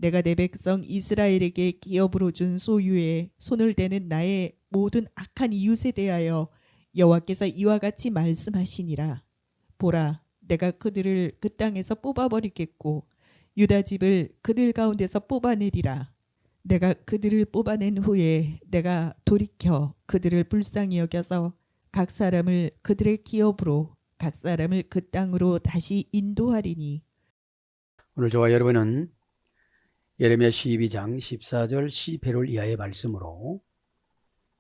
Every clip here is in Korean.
내가 내 백성 이스라엘에게 기업으로 준 소유에 손을 대는 나의 모든 악한 이웃에 대하여 여호와께서 이와 같이 말씀하시니라. 보라, 내가 그들을 그 땅에서 뽑아버리겠고 유다 집을 그들 가운데서 뽑아내리라. 내가 그들을 뽑아낸 후에 내가 돌이켜 그들을 불쌍히 여겨서 각 사람을 그들의 기업으로 각 사람을 그 땅으로 다시 인도하리니. 오늘 저와 여러분은 예레미야 12장 14절 18절 이하의 말씀으로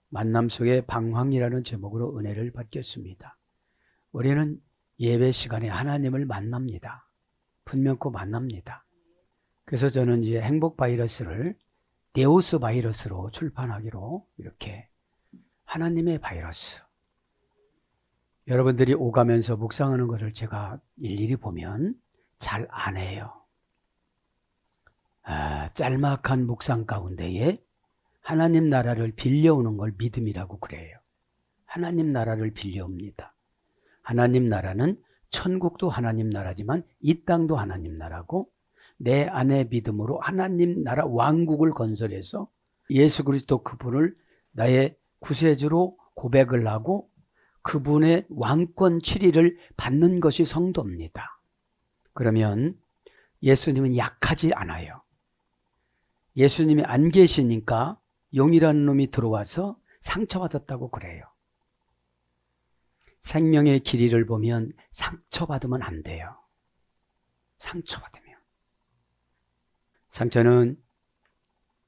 만남 속의 방황이라는 제목으로 은혜를 받겠습니다. 우리는 예배 시간에 하나님을 만납니다. 분명코 만납니다. 그래서 저는 이제 행복 바이러스를 데우스 바이러스로 출판하기로 이렇게, 하나님의 바이러스. 여러분들이 오가면서 묵상하는 것을 제가 일일이 보면 잘 안 해요. 짤막한 묵상 가운데에 하나님 나라를 빌려오는 걸 믿음이라고 그래요. 하나님 나라를 빌려옵니다. 하나님 나라는 천국도 하나님 나라지만 이 땅도 하나님 나라고, 내 안에 믿음으로 하나님 나라 왕국을 건설해서 예수 그리스도 그분을 나의 구세주로 고백을 하고 그분의 왕권 치리를 받는 것이 성도입니다. 그러면 예수님은 약하지 않아요. 예수님이 안 계시니까 용이라는 놈이 들어와서 상처받았다고 그래요. 생명의 길이를 보면 상처받으면 안 돼요. 상처받으면. 상처는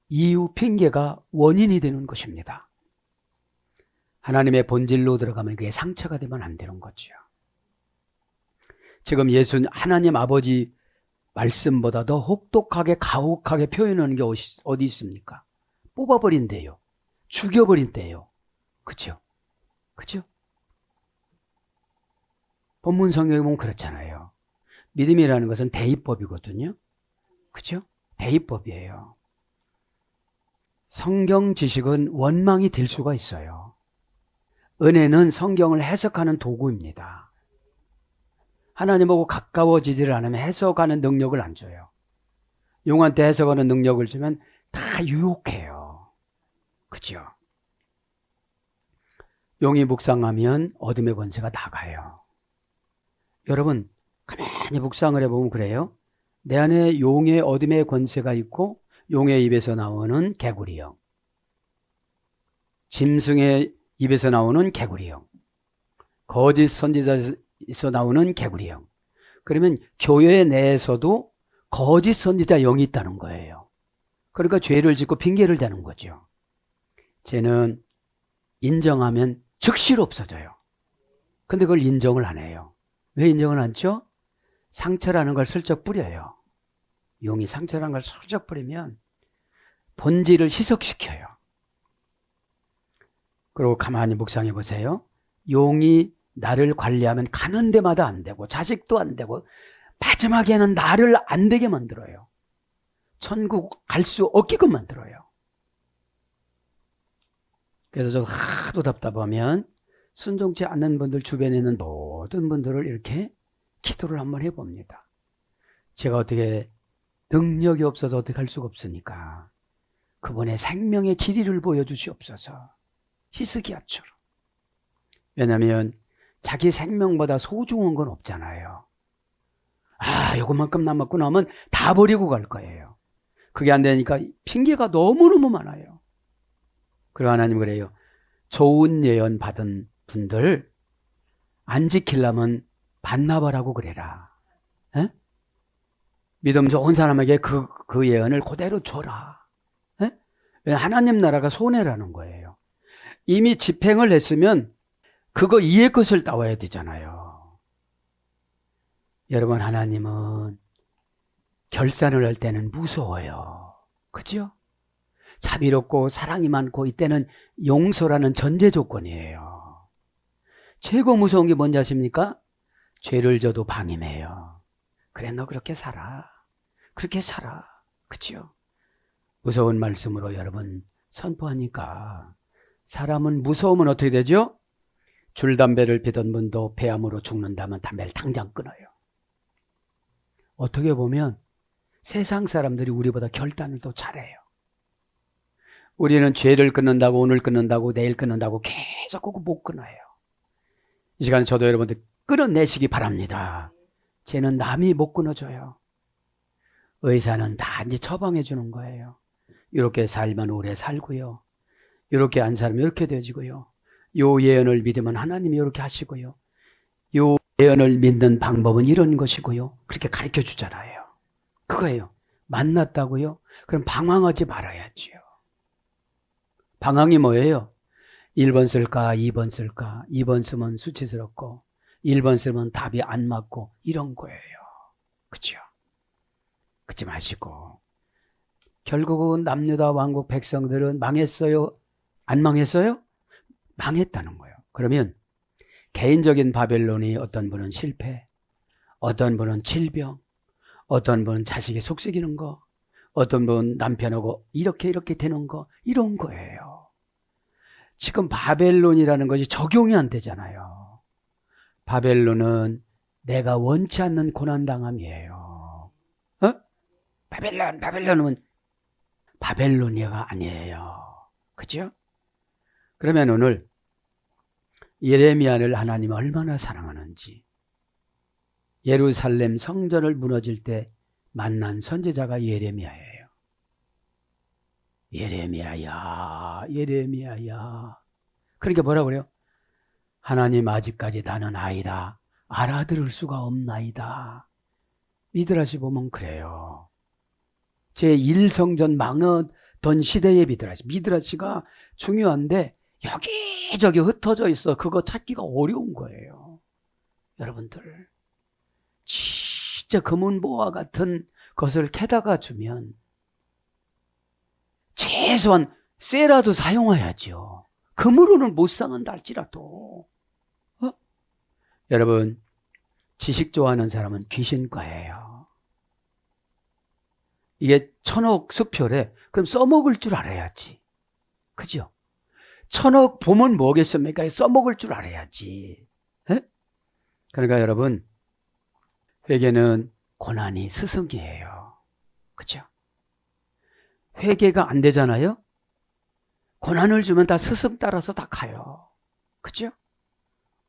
이유, 핑계가 원인이 되는 것입니다. 하나님의 본질로 들어가면 그게 상처가 되면 안 되는 거죠. 지금 예수는 하나님 아버지 말씀보다 더 혹독하게 가혹하게 표현하는 게 어디 있습니까? 뽑아버린대요. 죽여버린대요. 그죠? 그죠? 본문 성경에 보면 그렇잖아요. 믿음이라는 것은 대입법이거든요. 그죠? 대입법이에요. 성경 지식은 원망이 될 수가 있어요. 은혜는 성경을 해석하는 도구입니다. 하나님하고 가까워지지를 않으면 해석하는 능력을 안 줘요. 용한테 해석하는 능력을 주면 다 유혹해요. 그죠? 용이 묵상하면 어둠의 권세가 나가요. 여러분, 가만히 묵상을 해보면 그래요. 내 안에 용의 어둠의 권세가 있고 용의 입에서 나오는 개구리형, 짐승의 입에서 나오는 개구리형, 거짓 선지자에서 나오는 개구리형. 그러면 교회 내에서도 거짓 선지자 영이 있다는 거예요. 그러니까 죄를 짓고 핑계를 대는 거죠. 쟤는 인정하면 즉시로 없어져요. 근데 그걸 인정을 안 해요. 왜 인정을 안 죠? 상처라는 걸 슬쩍 뿌려요. 용이 상처라는 걸 슬쩍 뿌리면 본질을 희석시켜요. 그리고 가만히 묵상해 보세요. 용이 나를 관리하면 가는 데마다 안 되고 자식도 안 되고 마지막에는 나를 안 되게 만들어요. 천국 갈 수 없게끔 만들어요. 그래서 저 하도 답답하면 순종치 않는 분들, 주변에 있는 모든 분들을 이렇게 기도를 한번 해봅니다. 제가 어떻게 능력이 없어서 어떻게 할 수가 없으니까 그분의 생명의 길이를 보여주시옵소서. 히스기야처럼. 왜냐하면 자기 생명보다 소중한 건 없잖아요. 요것만큼 남았고 나면 다 버리고 갈 거예요. 그게 안 되니까 핑계가 너무너무 많아요. 그리고 하나님 그래요. 좋은 예언 받은 분들 안 지키려면 반납하라고 그래라. 에? 믿음 좋은 사람에게 그 예언을 그대로 줘라. 에? 하나님 나라가 손해라는 거예요. 이미 집행을 했으면 그거 이해 것을 따와야 되잖아요. 여러분, 하나님은 결산을 할 때는 무서워요. 그죠? 자비롭고 사랑이 많고 이때는 용서라는 전제 조건이에요. 최고 무서운 게 뭔지 아십니까? 죄를 져도 방임해요. 그래, 너 그렇게 살아. 그렇게 살아. 그죠? 무서운 말씀으로 여러분 선포하니까 사람은 무서우면 어떻게 되죠? 줄담배를 피던 분도 폐암으로 죽는다면 담배를 당장 끊어요. 어떻게 보면 세상 사람들이 우리보다 결단을 더 잘해요. 우리는 죄를 끊는다고, 오늘 끊는다고, 내일 끊는다고 계속 그거 못 끊어요. 이 시간에 저도 여러분들 끊어내시기 바랍니다. 죄는 남이 못 끊어줘요. 의사는 다 이제 처방해 주는 거예요. 이렇게 살면 오래 살고요. 이렇게 안 살면 이렇게 되지고요. 요 예언을 믿으면 하나님이 이렇게 하시고요. 요 예언을 믿는 방법은 이런 것이고요. 그렇게 가르쳐 주잖아요. 그거예요. 만났다고요? 그럼 방황하지 말아야지요. 방황이 뭐예요? 1번 쓸까 2번 쓸까, 2번 쓰면 수치스럽고 1번 쓰면 답이 안 맞고 이런 거예요. 그죠? 그러지 마시고 결국은 남유다 왕국 백성들은 망했어요? 안 망했어요? 망했다는 거예요. 그러면 개인적인 바벨론이 어떤 분은 실패, 어떤 분은 질병, 어떤 분은 자식이 속썩이는 거, 어떤 분은 남편하고 이렇게 되는 거, 이런 거예요. 지금 바벨론이라는 것이 적용이 안 되잖아요. 바벨론은 내가 원치 않는 고난당함이에요. 바벨론은 바벨로니아가 아니에요. 그죠? 그러면 오늘 예레미야를 하나님이 얼마나 사랑하는지, 예루살렘 성전을 무너질 때 만난 선지자가 예레미야예요. 예레미야야, 예레미야야. 그러니까 뭐라고 그래요? 하나님 아직까지 나는 아이라 알아들을 수가 없나이다. 미드라시 보면 그래요. 제1성전 망하던 시대의 미드라시가 중요한데 여기저기 흩어져 있어. 그거 찾기가 어려운 거예요. 여러분들 진짜 금은보화 같은 것을 캐다가 주면 최소한 쇠라도 사용해야죠. 금으로는 못 사는다 할지라도. 여러분 지식 좋아하는 사람은 귀신과예요. 이게 1000억 수표래. 그럼 써먹을 줄 알아야지. 그죠? 1000억 보면 뭐겠습니까? 써먹을 줄 알아야지. 에? 그러니까 여러분 회개는 고난이 스승이에요. 그죠? 회개가 안 되잖아요? 고난을 주면 다 스승 따라서 다 가요. 그죠?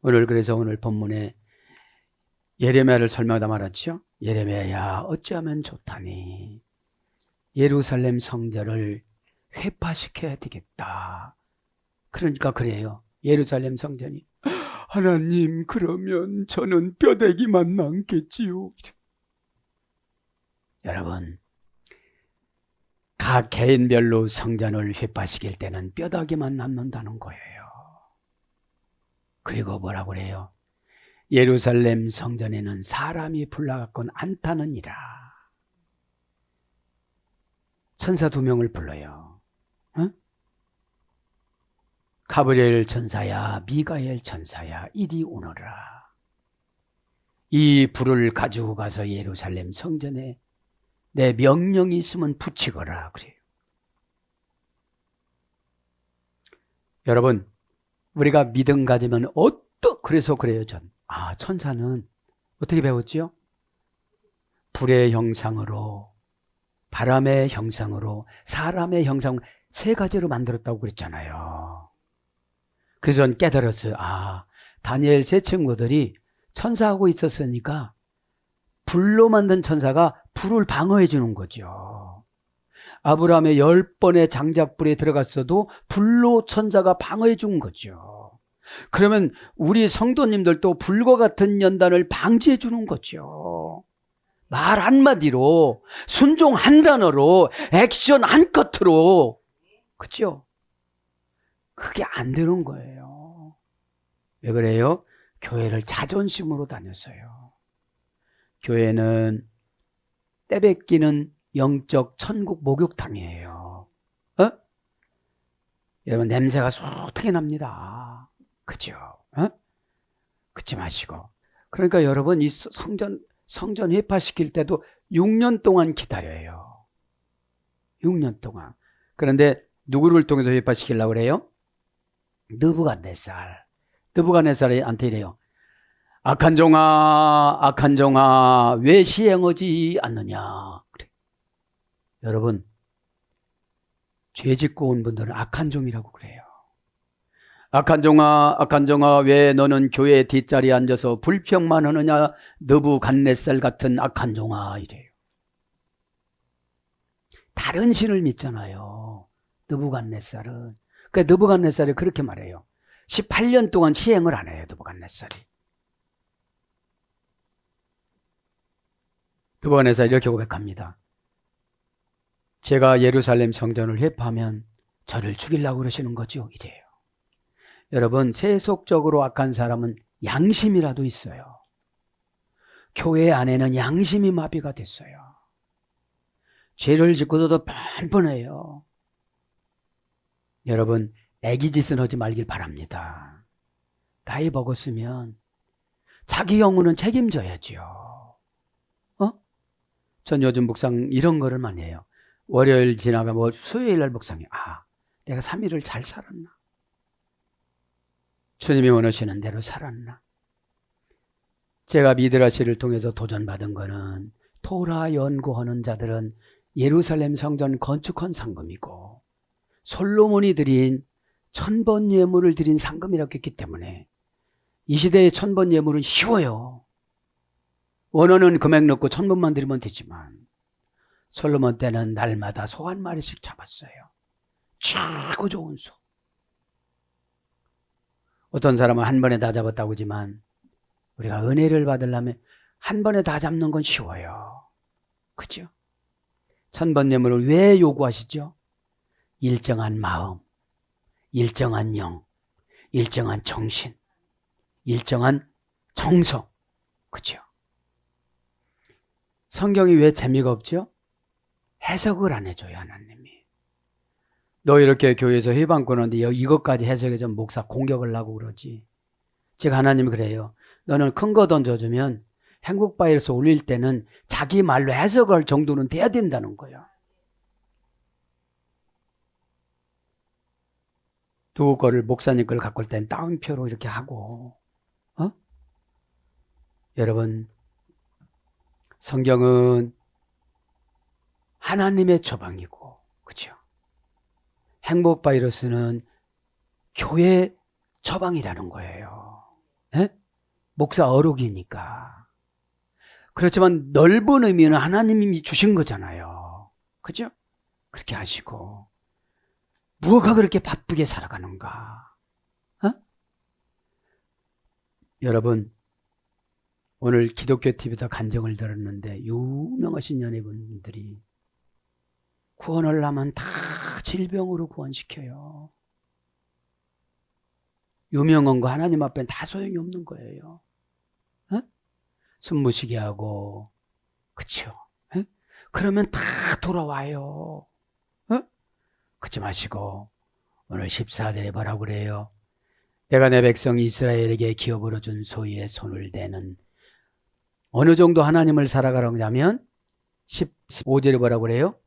그래서 오늘 본문에 예레미야를 설명하다 말았죠. 예레미야야 어찌하면 좋다니 예루살렘 성전을 회파시켜야 되겠다. 그러니까 그래요. 예루살렘 성전이 하나님 그러면 저는 뼈대기만 남겠지요. 여러분 각 개인별로 성전을 회파시킬 때는 뼈다귀만 남는다는 거예요. 그리고 뭐라고 그래요? 예루살렘 성전에는 사람이 불러갔건 않다느니라. 천사 2명을 불러요. 가브리엘 천사야 미가엘 천사야 이리 오너라. 이 불을 가지고 가서 예루살렘 성전에 내 명령이 있으면 붙이거라 그래요. 여러분 우리가 믿음 가지면 그래서 그래요. 천사는 어떻게 배웠지요? 불의 형상으로, 바람의 형상으로, 사람의 형상 3가지로 만들었다고 그랬잖아요. 그래서 전 깨달았어요. 다니엘 세 친구들이 천사하고 있었으니까 불로 만든 천사가 불을 방어해 주는 거죠. 아브라함의 10번의 장작불에 들어갔어도 불로 천사가 방어해 준 거죠. 그러면 우리 성도님들도 불과 같은 연단을 방지해 주는 거죠. 말 한마디로, 순종 한 단어로, 액션 한 커트로. 그렇죠? 그게 안 되는 거예요. 왜 그래요? 교회를 자존심으로 다녔어요. 교회는 떼뱉기는 영적 천국 목욕탕이에요. 여러분 냄새가 소트게 납니다. 그죠? 그치 마시고. 그러니까 여러분 이 성전 회파시킬 때도 6년 동안 기다려요. 6년 동안. 그런데 누구를 통해서 회파시키려고 그래요? 느부갓네살한테 이래요. 악한 종아 왜 시행하지 않느냐. 그래. 여러분, 죄 짓고 온 분들은 악한 종이라고 그래요. 악한 종아, 왜 너는 교회 뒷자리에 앉아서 불평만 하느냐, 느부갓네살 같은 악한 종아, 이래요. 다른 신을 믿잖아요. 느부갓네살은. 그러니까 느부갓네살이 그렇게 말해요. 18년 동안 시행을 안 해요, 느부갓네살이. 느부갓네살이 이렇게 고백합니다. 제가 예루살렘 성전을 회파하면 저를 죽이려고 그러시는 거죠, 이래요. 여러분, 세속적으로 악한 사람은 양심이라도 있어요. 교회 안에는 양심이 마비가 됐어요. 죄를 짓고서도 뻔뻔해요. 여러분, 애기짓은 하지 말길 바랍니다. 나이 먹었으면 자기 영혼은 책임져야죠. 전 요즘 묵상 이런 거를 많이 해요. 월요일 지나가 수요일 날 묵상해. 내가 3일을 잘 살았나? 주님이 원하시는 대로 살았나? 제가 미드라시를 통해서 도전받은 거는 토라 연구하는 자들은 예루살렘 성전 건축한 상금이고 솔로몬이 드린 1000번 예물을 드린 상금이라고 했기 때문에 이 시대의 1000번 예물은 쉬워요. 원하는 금액 넣고 1000번만 드리면 되지만 솔로몬 때는 날마다 소 한 마리씩 잡았어요. 최고 좋은 소. 어떤 사람은 한 번에 다 잡았다고 하지만 우리가 은혜를 받으려면 한 번에 다 잡는 건 쉬워요. 그죠? 1000번 예물을 왜 요구하시죠? 일정한 마음, 일정한 영, 일정한 정신, 일정한 정성. 그죠? 성경이 왜 재미가 없죠? 해석을 안 해줘요, 하나님이. 너 이렇게 교회에서 회방 끊었는데 이것까지 해석해서 목사 공격을 하고 그러지. 즉 하나님이 그래요. 너는 큰 거 던져주면 행복바이러스 올릴 때는 자기 말로 해석할 정도는 돼야 된다는 거야. 누구 거를 목사님 걸 갖고 올 땐 따옴표로 이렇게 하고. 여러분, 성경은 하나님의 처방이고, 그렇죠? 행복 바이러스는 교회 처방이라는 거예요. 에? 목사 어록이니까. 그렇지만 넓은 의미는 하나님이 주신 거잖아요. 그죠? 그렇게 하시고 무엇가 그렇게 바쁘게 살아가는가? 여러분, 오늘 기독교 TV에서 간증을 들었는데 유명하신 연예인분들이 구원을 하면 다 질병으로 구원시켜요. 유명한 거 하나님 앞엔 다 소용이 없는 거예요. 숨무시게 하고, 그쵸? 그러면 다 돌아와요. 그치 마시고 오늘 14절에 뭐라고 그래요? 내가 내 백성 이스라엘에게 기업으로 준 소유의 손을 대는, 어느 정도 하나님을 살아가라고 하면 15절에 뭐라고 그래요?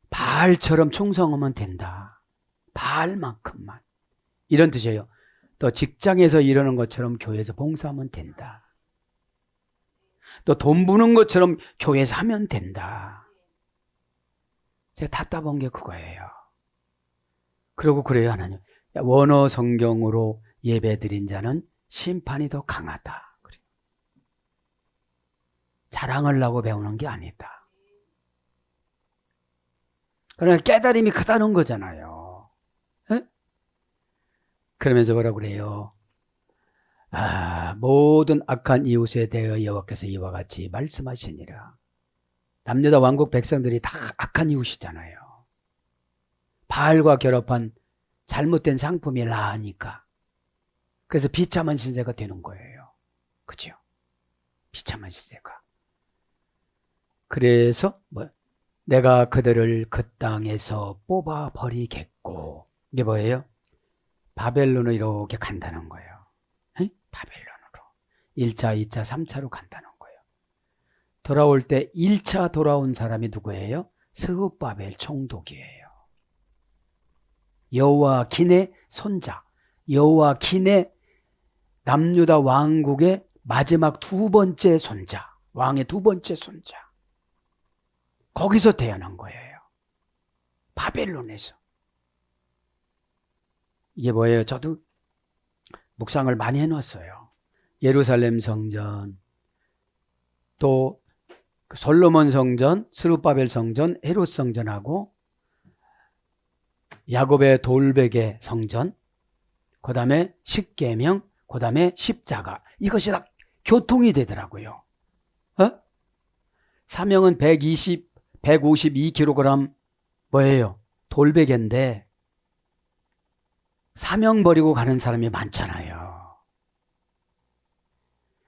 바알처럼 충성하면 된다. 바알만큼만. 이런 뜻이에요. 또 직장에서 이러는 것처럼 교회에서 봉사하면 된다. 또 돈 버는 것처럼 교회에서 하면 된다. 제가 답답한 게 그거예요. 그러고 그래요, 하나님. 원어 성경으로 예배 드린 자는 심판이 더 강하다. 그래요. 자랑하려고 배우는 게 아니다. 그러나 깨달음이 크다는 거잖아요. 에? 그러면서 뭐라고 그래요? 모든 악한 이웃에 대하여 여호와께서 이와 같이 말씀하시니라. 남유다 왕국 백성들이 다 악한 이웃이잖아요. 바알과 결합한 잘못된 상품이 라하니까. 그래서 비참한 신세가 되는 거예요. 그죠? 비참한 신세가. 그래서 내가 그들을 그 땅에서 뽑아 버리겠고, 이게 뭐예요? 바벨론으로 이렇게 간다는 거예요. 에? 바벨론으로 1차, 2차, 3차로 간다는 거예요. 돌아올 때 1차 돌아온 사람이 누구예요? 스룹바벨 총독이에요. 여호와긴의 손자, 여호와긴의 남유다 왕국의 마지막 두 번째 손자, 왕의 두 번째 손자. 거기서 태어난 거예요. 바벨론에서. 이게 뭐예요? 저도 묵상을 많이 해놨어요. 예루살렘 성전, 또 솔로몬 성전, 스룹바벨 성전, 헤롯 성전하고 야곱의 돌베개 성전, 그 다음에 십계명, 그 다음에 십자가. 이것이 다 교통이 되더라고요. 사명은 152kg 뭐예요? 돌베개인데 사명 버리고 가는 사람이 많잖아요.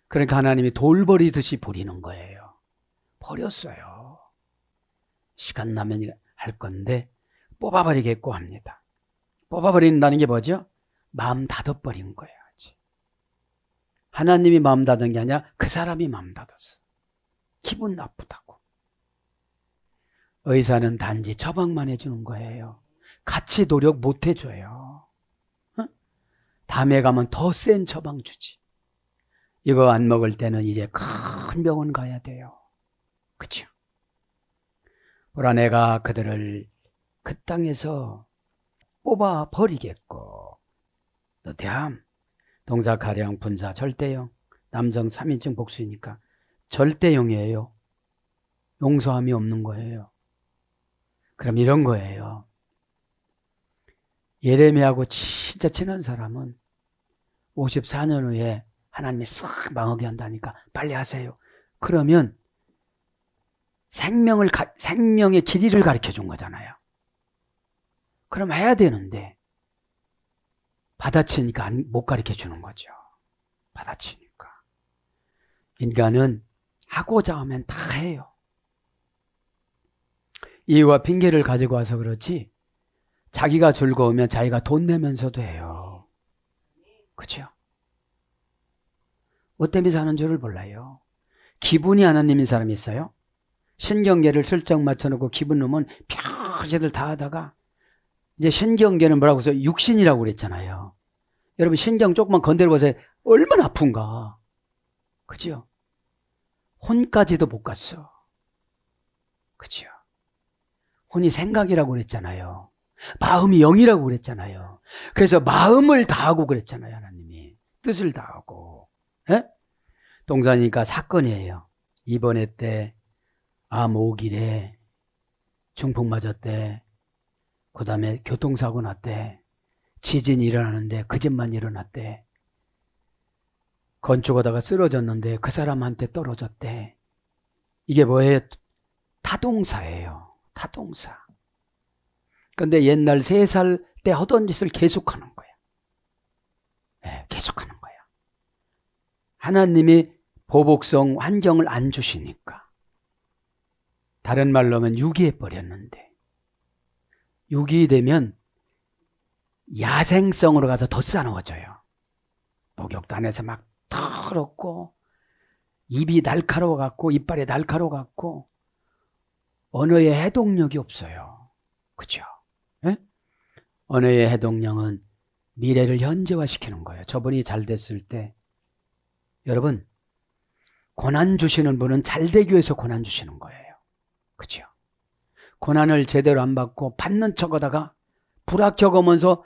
그러니까 하나님이 돌 버리듯이 버리는 거예요. 버렸어요. 시간 나면 할 건데 뽑아버리겠고 합니다. 뽑아버린다는 게 뭐죠? 마음 닫아버린 거예요. 하나님이 마음 닫은 게 아니라 그 사람이 마음 닫았어. 기분 나쁘다고. 의사는 단지 처방만 해주는 거예요. 같이 노력 못 해줘요. 다음에 가면 더 센 처방 주지. 이거 안 먹을 때는 이제 큰 병원 가야 돼요. 그쵸? 보라, 내가 그들을 그 땅에서 뽑아 버리겠고. 또 대함, 동사 가령 분사 절대형, 남성 3인칭 복수이니까 절대형이에요. 용서함이 없는 거예요. 그럼 이런 거예요. 예레미야하고 진짜 친한 사람은 54년 후에 하나님이 싹 망하게 한다니까 빨리 하세요. 그러면 생명의 길이를 가르쳐 준 거잖아요. 그럼 해야 되는데 받아치니까 못 가르쳐 주는 거죠. 받아치니까. 인간은 하고자 하면 다 해요. 이유와 핑계를 가지고 와서 그렇지 자기가 즐거우면 자기가 돈 내면서도 해요. 그렇죠? 뭐 때문에 사는 줄을 몰라요. 기분이 하나님인 사람이 있어요. 신경계를 슬쩍 맞춰놓고 기분 놓으면 표시들 다 하다가 이제 신경계는 뭐라고 해서 육신이라고 그랬잖아요. 여러분 신경 조금만 건드려보세요. 얼마나 아픈가. 그죠? 혼까지도 못 갔어. 그죠? 혼이 생각이라고 그랬잖아요. 마음이 영이라고 그랬잖아요. 그래서 마음을 다하고 그랬잖아요. 하나님이. 뜻을 다하고. 에? 동사니까 사건이에요. 이번에 때 암5길에 중풍 맞았대. 그 다음에 교통사고 났대. 지진이 일어나는데 그 집만 일어났대. 건축하다가 쓰러졌는데 그 사람한테 떨어졌대. 이게 뭐예요? 타동사예요. 타동사. 근데 옛날 3살 때 하던 짓을 계속하는 거야. 네, 계속하는 거야. 하나님이 보복성 환경을 안 주시니까. 다른 말로 하면 유기해버렸는데 유기되면 야생성으로 가서 더 싸나워져요. 목욕단에서 막 더럽고 입이 날카로워갖고 이빨이 날카로워갖고 언어의 해독력이 없어요. 그죠? 예? 언어의 해독력은 미래를 현재화시키는 거예요. 저분이 잘 됐을 때 여러분 고난 주시는 분은 잘 되기 위해서 고난 주시는 거예요. 그죠? 고난을 제대로 안 받고 받는 척하다가 불합격하면서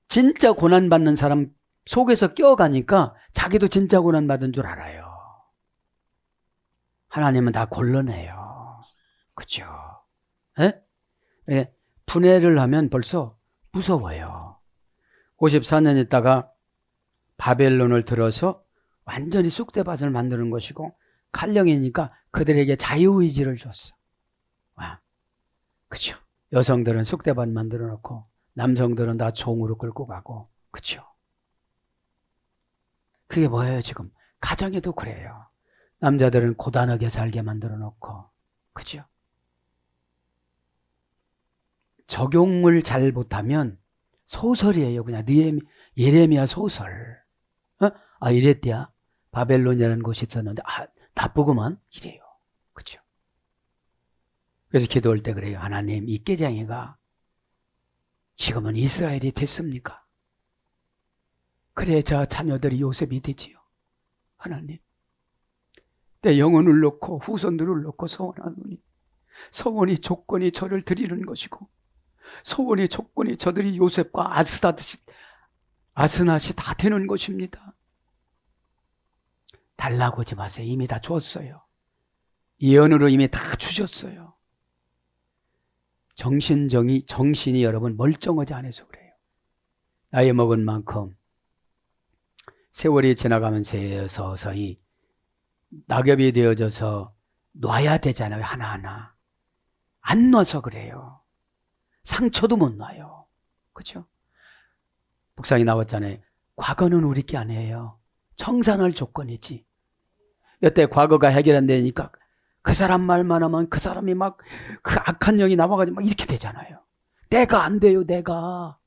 진짜 고난받는 사람 속에서 껴가니까 자기도 진짜 고난받은 줄 알아요. 하나님은 다 골라내요. 그죠? 예? 예, 분해를 하면 벌써 무서워요. 54년 있다가 바벨론을 들어서 완전히 쑥대밭을 만드는 것이고 칼령이니까 그들에게 자유의지를 줬어. 와, 그죠? 여성들은 쑥대밭 만들어 놓고 남성들은 다 종으로 끌고 가고, 그죠? 그게 뭐예요 지금? 가정에도 그래요. 남자들은 고단하게 살게 만들어 놓고, 그죠? 적용을 잘 못하면 소설이에요. 그냥 예레미야 소설. 아, 이랬대야. 바벨론이라는 곳이 있었는데 나쁘구만. 이래요. 그죠? 그래서 기도할 때 그래요. 하나님, 이 깨장이가 지금은 이스라엘이 됐습니까? 그래 저 자녀들이 요셉이 되지요. 하나님, 내 영혼을 놓고 후손들을 놓고 소원하노니 서원이 조건이 저를 드리는 것이고 서원이 조건이 저들이 요셉과 아스낫이 다 되는 것입니다. 달라고 하지 마세요. 이미 다 줬어요. 예언으로 이미 다 주셨어요. 정신이 여러분 멀쩡하지 않아서 그래요. 나이 먹은 만큼 세월이 지나가면서 서서히 낙엽이 되어져서 놔야 되잖아요. 하나하나. 안 놔서 그래요. 상처도 못 놔요. 그렇죠? 묵상이 나왔잖아요. 과거는 우리 게 아니에요. 청산할 조건이지. 여태 과거가 해결 안 되니까 그 사람 말만 하면 그 사람이 막 그 악한 영이 나와가지고 막 이렇게 되잖아요. 내가 안 돼요. 내가.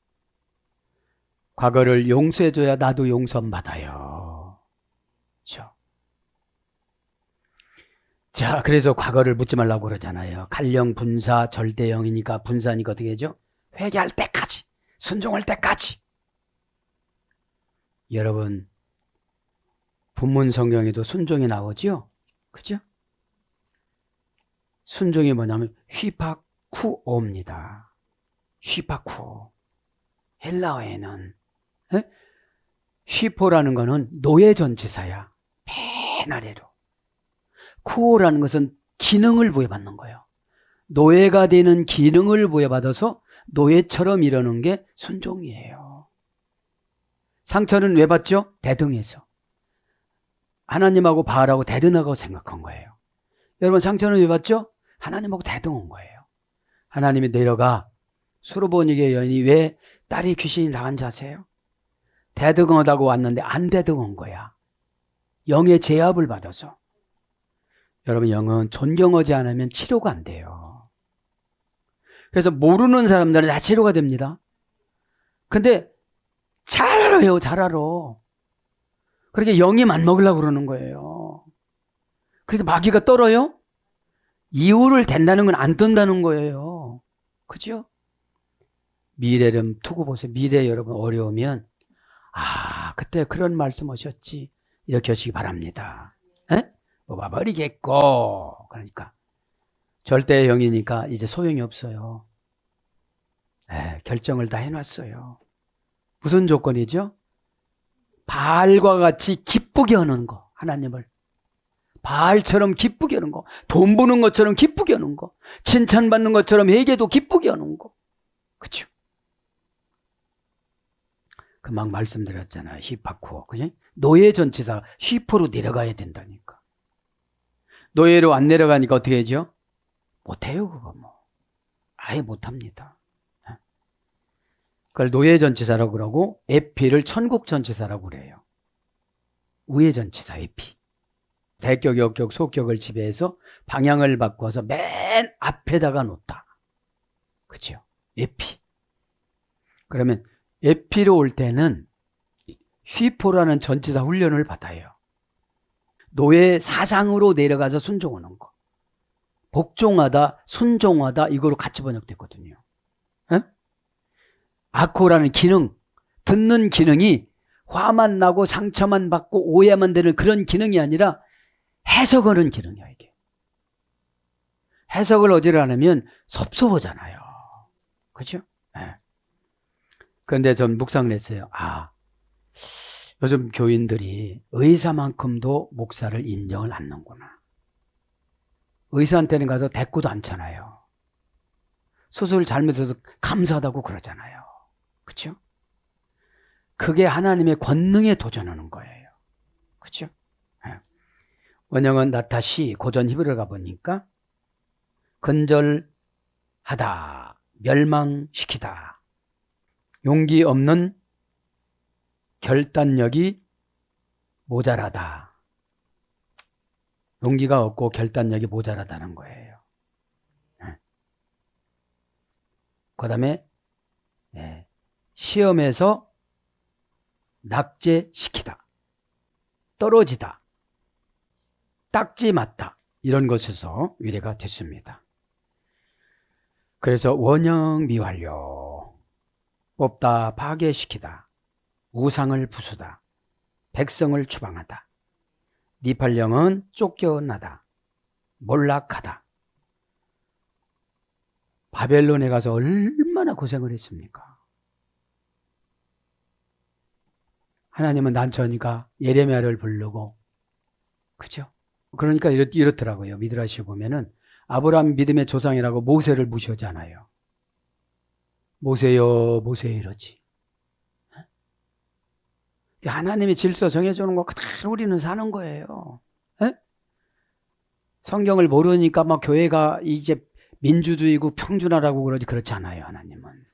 과거를 용서해줘야 나도 용서받아요. 그렇죠? 자, 그래서 과거를 묻지 말라고 그러잖아요. 갈령, 분사, 절대영이니까 분사니까 어떻게 하죠? 회개할 때까지, 순종할 때까지. 여러분, 본문 성경에도 순종이 나오죠? 그죠? 순종이 뭐냐면 휘파쿠오입니다. 휘파쿠오. 헬라어에는 휘포라는 거는 노예 전치사야. 맨 아래로. 쿠오라는 것은 기능을 부여받는 거예요. 노예가 되는 기능을 부여받아서 노예처럼 이러는 게 순종이에요. 상처는 왜 받죠? 대등해서. 하나님하고 바알하고 대등하고 생각한 거예요. 여러분 상처는 왜 받죠? 하나님하고 대등한 거예요. 하나님이 내려가 수르보니게 여인이 왜 딸이 귀신이 나간지 아세요? 대등하다고 왔는데 안 대등한 거야. 영의 제압을 받아서. 여러분 영은 존경하지 않으면 치료가 안 돼요. 그래서 모르는 사람들은 다 치료가 됩니다. 근데 잘 알아요. 잘 알아. 그렇게 영이 맘먹으려고 그러는 거예요. 그렇게 마귀가 떨어요? 이유를 댄다는 건 안 뜬다는 거예요. 그죠? 미래를 두고 보세요. 미래 여러분 어려우면 그때 그런 말씀 하셨지. 이렇게 하시기 바랍니다. 뽑아버리겠고. 그러니까 절대의 영이니까 이제 소용이 없어요. 결정을 다 해놨어요. 무슨 조건이죠? 바알과 같이 기쁘게 하는 거. 하나님을 바알처럼 기쁘게 하는 거. 돈 버는 것처럼 기쁘게 하는 거. 칭찬받는 것처럼 회개도 기쁘게 하는 거. 그렇죠? 금방 말씀드렸잖아요. 휘파쿠어. 그지? 노예 전치사 휘포로 내려가야 된다니까. 노예로 안 내려가니까 어떻게 하죠? 못해요, 그거 뭐. 아예 못합니다. 그걸 노예 전치사라고 그러고, 에피를 천국 전치사라고 그래요. 우회 전치사, 에피. 대격, 역격, 소격을 지배해서 방향을 바꿔서 맨 앞에다가 놓다. 그죠? 에피. 그러면 에피로 올 때는 휘포라는 전치사 훈련을 받아요. 노예 사상으로 내려가서 순종하는 거. 복종하다, 순종하다 이거로 같이 번역됐거든요. 아코라는 기능, 듣는 기능이 화만 나고 상처만 받고 오해만 되는 그런 기능이 아니라 해석하는 기능이야 이게. 해석을 어디를 안 하면 섭섭하잖아요. 그렇죠? 그런데 전 묵상을 했어요. 요즘 교인들이 의사만큼도 목사를 인정을 안 하는구나. 의사한테는 가서 대꾸도 않잖아요. 수술 잘못해서 감사하다고 그러잖아요. 그렇죠? 그게 하나님의 권능에 도전하는 거예요. 그렇죠? 원형은 나타시 고전 히브리어 가보니까 근절하다, 멸망시키다, 용기 없는 결단력이 모자라다. 용기가 없고 결단력이 모자라다는 거예요. 그 다음에 시험에서 낙제시키다, 떨어지다, 딱지 맞다 이런 것에서 위례가 됐습니다. 그래서 원형 미완료, 뽑다, 파괴시키다, 우상을 부수다, 백성을 추방하다, 니팔령은 쫓겨나다, 몰락하다, 바벨론에 가서 얼마나 고생을 했습니까? 하나님은 난처하니까 예레미야를 부르고, 그죠? 그러니까 이렇더라고요. 미드라시에 보면은 아브라함 믿음의 조상이라고 모세를 무시하잖아요. 모세요, 모세 이러지. 하나님이 질서 정해주는 거 그대로 우리는 사는 거예요. 에? 성경을 모르니까 막 교회가 이제 민주주의고 평준화라고 그러지, 그렇지 않아요. 하나님은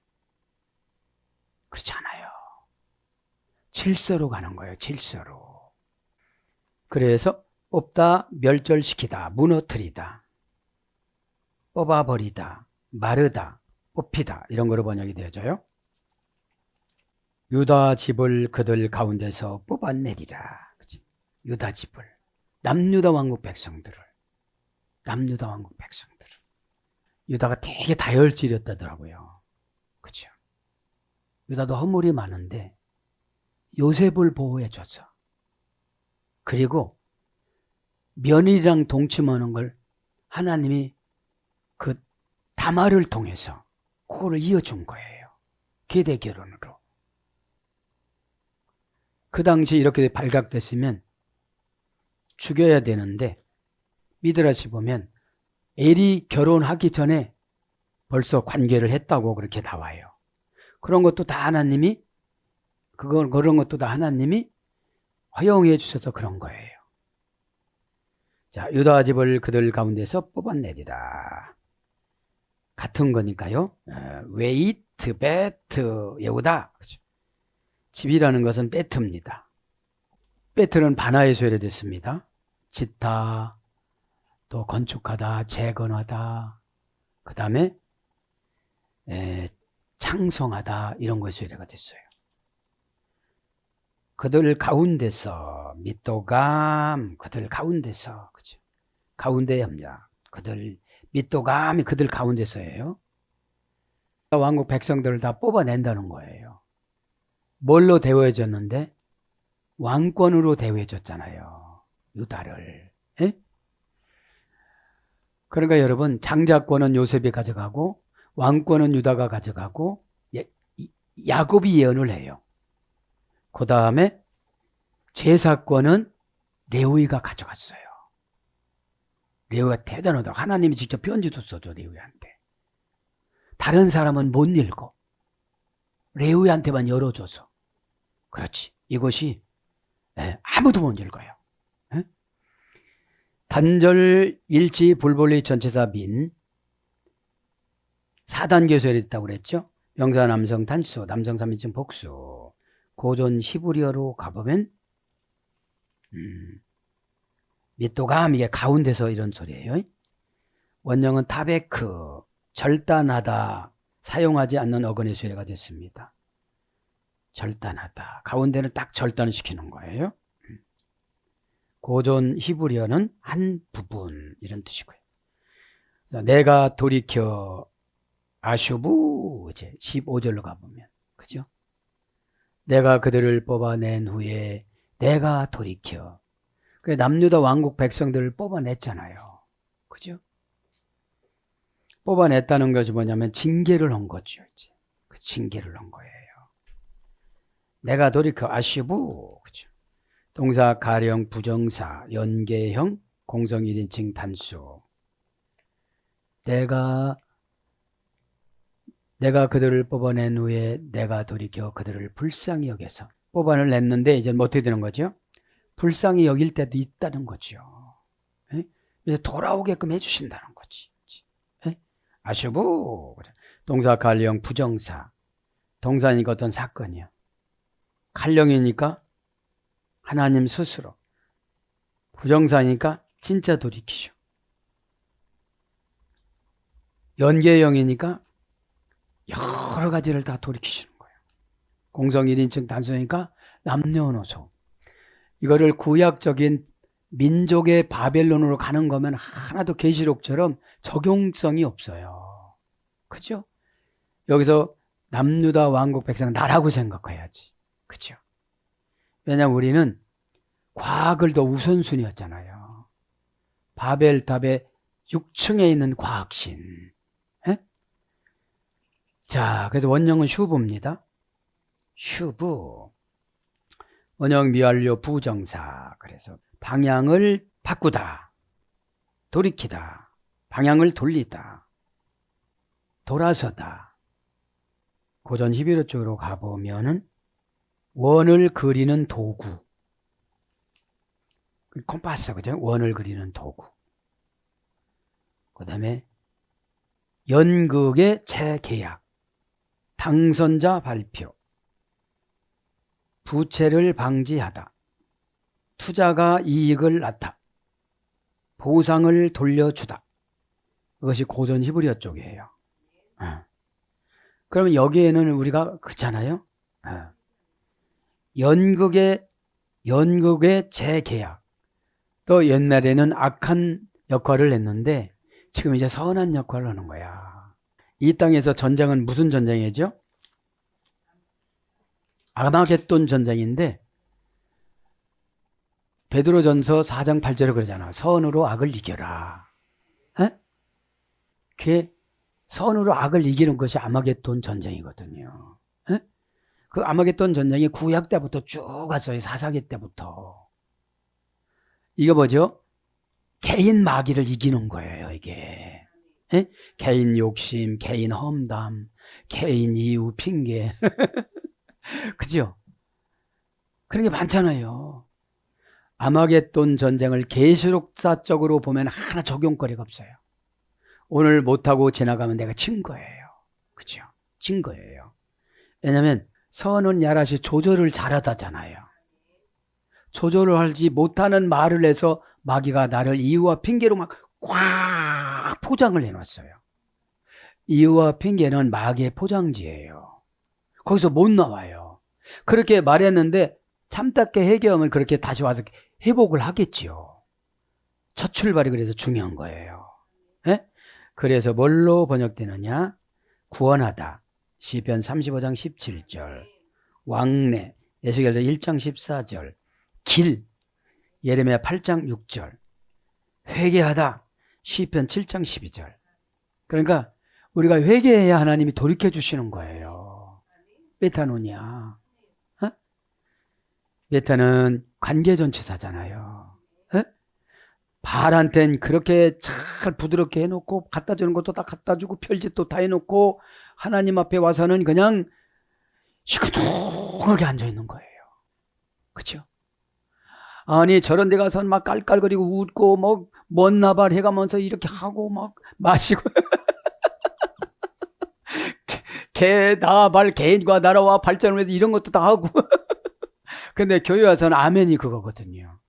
그렇지 않아요. 질서로 가는 거예요. 질서로. 그래서 뽑다, 멸절시키다, 무너뜨리다, 뽑아버리다, 마르다, 뽑히다, 이런 거로 번역이 되어져요. 유다 집을 그들 가운데서 뽑아내리라. 유다 집을, 남유다 왕국 백성들을, 남유다 왕국 백성들을. 유다가 되게 다혈질이었다더라고요. 그렇죠? 유다도 허물이 많은데 요셉을 보호해줘서, 그리고 며느리랑 동침하는 걸 하나님이 그 다말을 통해서 그거를 이어준 거예요. 계대 결혼으로. 그 당시 이렇게 발각됐으면 죽여야 되는데, 미드라시 보면 엘이 결혼하기 전에 벌써 관계를 했다고 그렇게 나와요. 그런 것도 다 하나님이, 그런 것도 다 하나님이 허용해 주셔서 그런 거예요. 자, 유다 집을 그들 가운데서 뽑아내리라. 같은 거니까요. 웨이트, 베트, 예후다. 그렇죠? 집이라는 것은 베트입니다. 베트는 반하에서 해됐습니다. 짓다, 또 건축하다, 재건하다, 그 다음에 창성하다, 이런 것이 해가 됐어요. 그들 가운데서, 밑도감, 그들 가운데서, 그죠? 가운데 협력, 그들, 밑도감이 그들 가운데서예요. 왕국 백성들을 다 뽑아낸다는 거예요. 뭘로 대우해줬는데? 왕권으로 대우해줬잖아요. 유다를. 에? 그러니까 여러분, 장자권은 요셉이 가져가고, 왕권은 유다가 가져가고, 야곱이 예언을 해요. 그 다음에 제사권은 레위가 가져갔어요. 레위가 대단하다. 하나님이 직접 편지도 써줘, 레위한테. 다른 사람은 못 읽어. 레위한테만 열어줘서. 그렇지. 이것이 아무도 못 읽어요. 단절, 일치, 불본리, 전체사, 민. 4단계에서 있다고 그랬죠. 명사, 남성, 단수, 남성 3인칭 복수. 고전 히브리어로 가보면 밑도감, 이게 가운데서 이런 소리예요. 원형은 타베크, 절단하다, 사용하지 않는 어근의 수혜가 됐습니다. 절단하다, 가운데는 딱 절단을 시키는 거예요. 고전 히브리어는 한 부분, 이런 뜻이고요. 내가 돌이켜 아슈부, 이제 15절로 가보면, 그죠? 내가 그들을 뽑아낸 후에 내가 돌이켜. 남유다 왕국 백성들을 뽑아냈잖아요. 그죠? 뽑아냈다는 것이 뭐냐면 징계를 한 거죠. 이제. 그 징계를 한 거예요. 내가 돌이켜 아시부. 그죠? 동사 가령 부정사 연계형 공성 1인칭 단수. 내가 그들을 뽑아낸 후에 내가 돌이켜 그들을 불쌍히 여겨서. 뽑아냈는데 이제 어떻게 되는 거죠? 불쌍히 여길 때도 있다는 거죠. 그래서 돌아오게끔 해주신다는 거지. 아슈부. 동사 갈령 부정사. 동사니까 어떤 사건이요. 갈령이니까 하나님 스스로. 부정사니까 진짜 돌이키죠. 연계형이니까 여러 가지를 다 돌이키시는 거예요. 공성 1인칭 단수니까 남녀노소. 이거를 구약적인 민족의 바벨론으로 가는 거면 하나도 계시록처럼 적용성이 없어요. 그죠? 여기서 남유다 왕국 백성 나라고 생각해야지. 그죠? 왜냐하면 우리는 과학을 더 우선순위였잖아요. 바벨탑의 6층에 있는 과학신. 자, 그래서 원형은 슈브입니다. 슈브. 원형 미완료 부정사. 그래서 방향을 바꾸다, 돌이키다, 방향을 돌리다, 돌아서다. 고전 히브리어 쪽으로 가보면은 원을 그리는 도구. 콤파스, 그죠? 원을 그리는 도구. 그 다음에 연극의 재계약, 당선자 발표, 부채를 방지하다, 투자가 이익을 낳다, 보상을 돌려주다. 이것이 고전 히브리어 쪽이에요. 그러면 여기에는 우리가 그렇잖아요. 연극의 재계약. 또 옛날에는 악한 역할을 했는데 지금 이제 선한 역할을 하는 거야. 이 땅에서 전쟁은 무슨 전쟁이죠? 아마겟돈 전쟁인데 베드로전서 4장 8절에 그러잖아. 선으로 악을 이겨라. 그게 선으로 악을 이기는 것이 아마겟돈 전쟁이거든요. 그 아마겟돈 전쟁이 구약 때부터 쭉 갔어요. 사사기 때부터. 이거 뭐죠? 개인 마귀를 이기는 거예요, 이게. 개인 욕심, 개인 험담, 개인 이유, 핑계. 그죠? 그런 게 많잖아요. 아마겟돈 전쟁을 계시록사적으로 보면 하나 적용거리가 없어요. 오늘 못하고 지나가면 내가 진 거예요. 그죠? 진 거예요. 왜냐하면 선은 야라시 조절을 잘하다잖아요. 조절을 하지 못하는 말을 해서 마귀가 나를 이유와 핑계로 막 꽉 포장을 해놨어요. 이유와 핑계는 마귀의 포장지예요. 거기서 못 나와요. 그렇게 말했는데 참답게 해결하면 그렇게 다시 와서 회복을 하겠지요. 첫 출발이 그래서 중요한 거예요. 그래서 뭘로 번역되느냐? 구원하다. 시편 35장 17절. 왕래. 에스겔서 1장 14절. 길. 예레미야 8장 6절. 회개하다. 시편 7장 12절. 그러니까 우리가 회개해야 하나님이 돌이켜 주시는 거예요. 메타노냐. 메타는 관계전치사잖아요. 바알한텐 그렇게 잘 부드럽게 해놓고 갖다 주는 것도 다 갖다 주고 별짓도 다 해놓고 하나님 앞에 와서는 그냥 시큰둥하게 앉아있는 거예요. 그렇죠? 아니 저런 데 가서 막 깔깔거리고 웃고 뭐 먼 나발 해가면서 이렇게 하고 막 마시고 개 나발 개인과 나라와 발전을 위해서 이런 것도 다 하고 근데 교회 와서는 아멘이 그거거든요.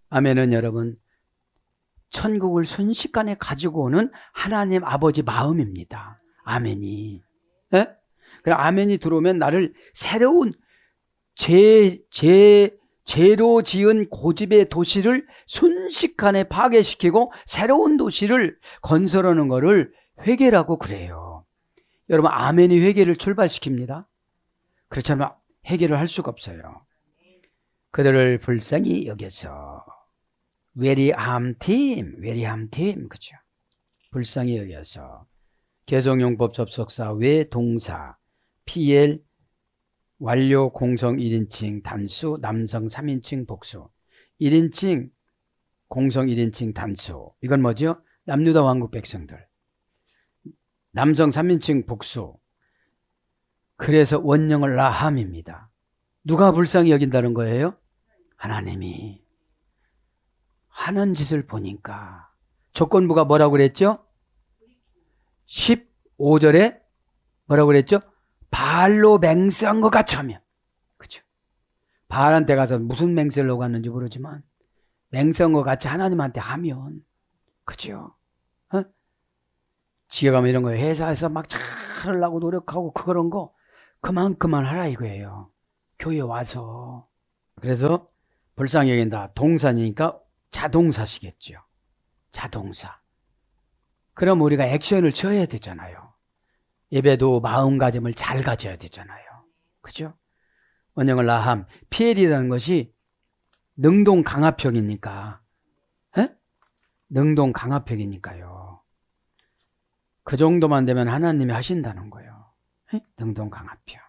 아멘은 여러분 천국을 순식간에 가지고 오는 하나님 아버지 마음입니다. 아멘이. 그럼 아멘이 들어오면 나를 새로운 죄로 지은 고집의 도시를 순식간에 파괴시키고 새로운 도시를 건설하는 것을 회개라고 그래요. 여러분 아멘이 회개를 출발시킵니다. 그렇지 않으면 해결을 할 수가 없어요. 그들을 불쌍히 여겨서 외리함팀 그죠? 불쌍히 여겨서 개성용법 접속사 외 동사 PL 완료 공성 1인칭 단수 남성 3인칭 복수 1인칭 공성 1인칭 단수 이건 뭐죠? 남유다 왕국 백성들 남성 3인칭 복수 그래서 원형을 라함입니다. 누가 불쌍히 여긴다는 거예요? 하나님이 하는 짓을 보니까 조건부가 뭐라고 그랬죠? 15절에 뭐라고 그랬죠? 바알로 맹세한 것 같이 하면 그렇죠? 바알한테 가서 무슨 맹세를 하고 갔는지 모르지만 맹세한 것 같이 하나님한테 하면 그렇죠? 지가 가면 이런 거 회사에서 막 잘하려고 노력하고 그런 거 그만 하라 이거예요. 교회 와서. 그래서 불쌍히 여긴다. 동사니까 자동사시겠죠. 자동사. 그럼 우리가 액션을 취해야 되잖아요. 예배도 마음가짐을 잘 가져야 되잖아요. 그죠? 원형을 라함. PL이라는 것이 능동 강압형이니까. 능동 강압형이니까요. 그 정도만 되면 하나님이 하신다는 거예요. 등동 강화표.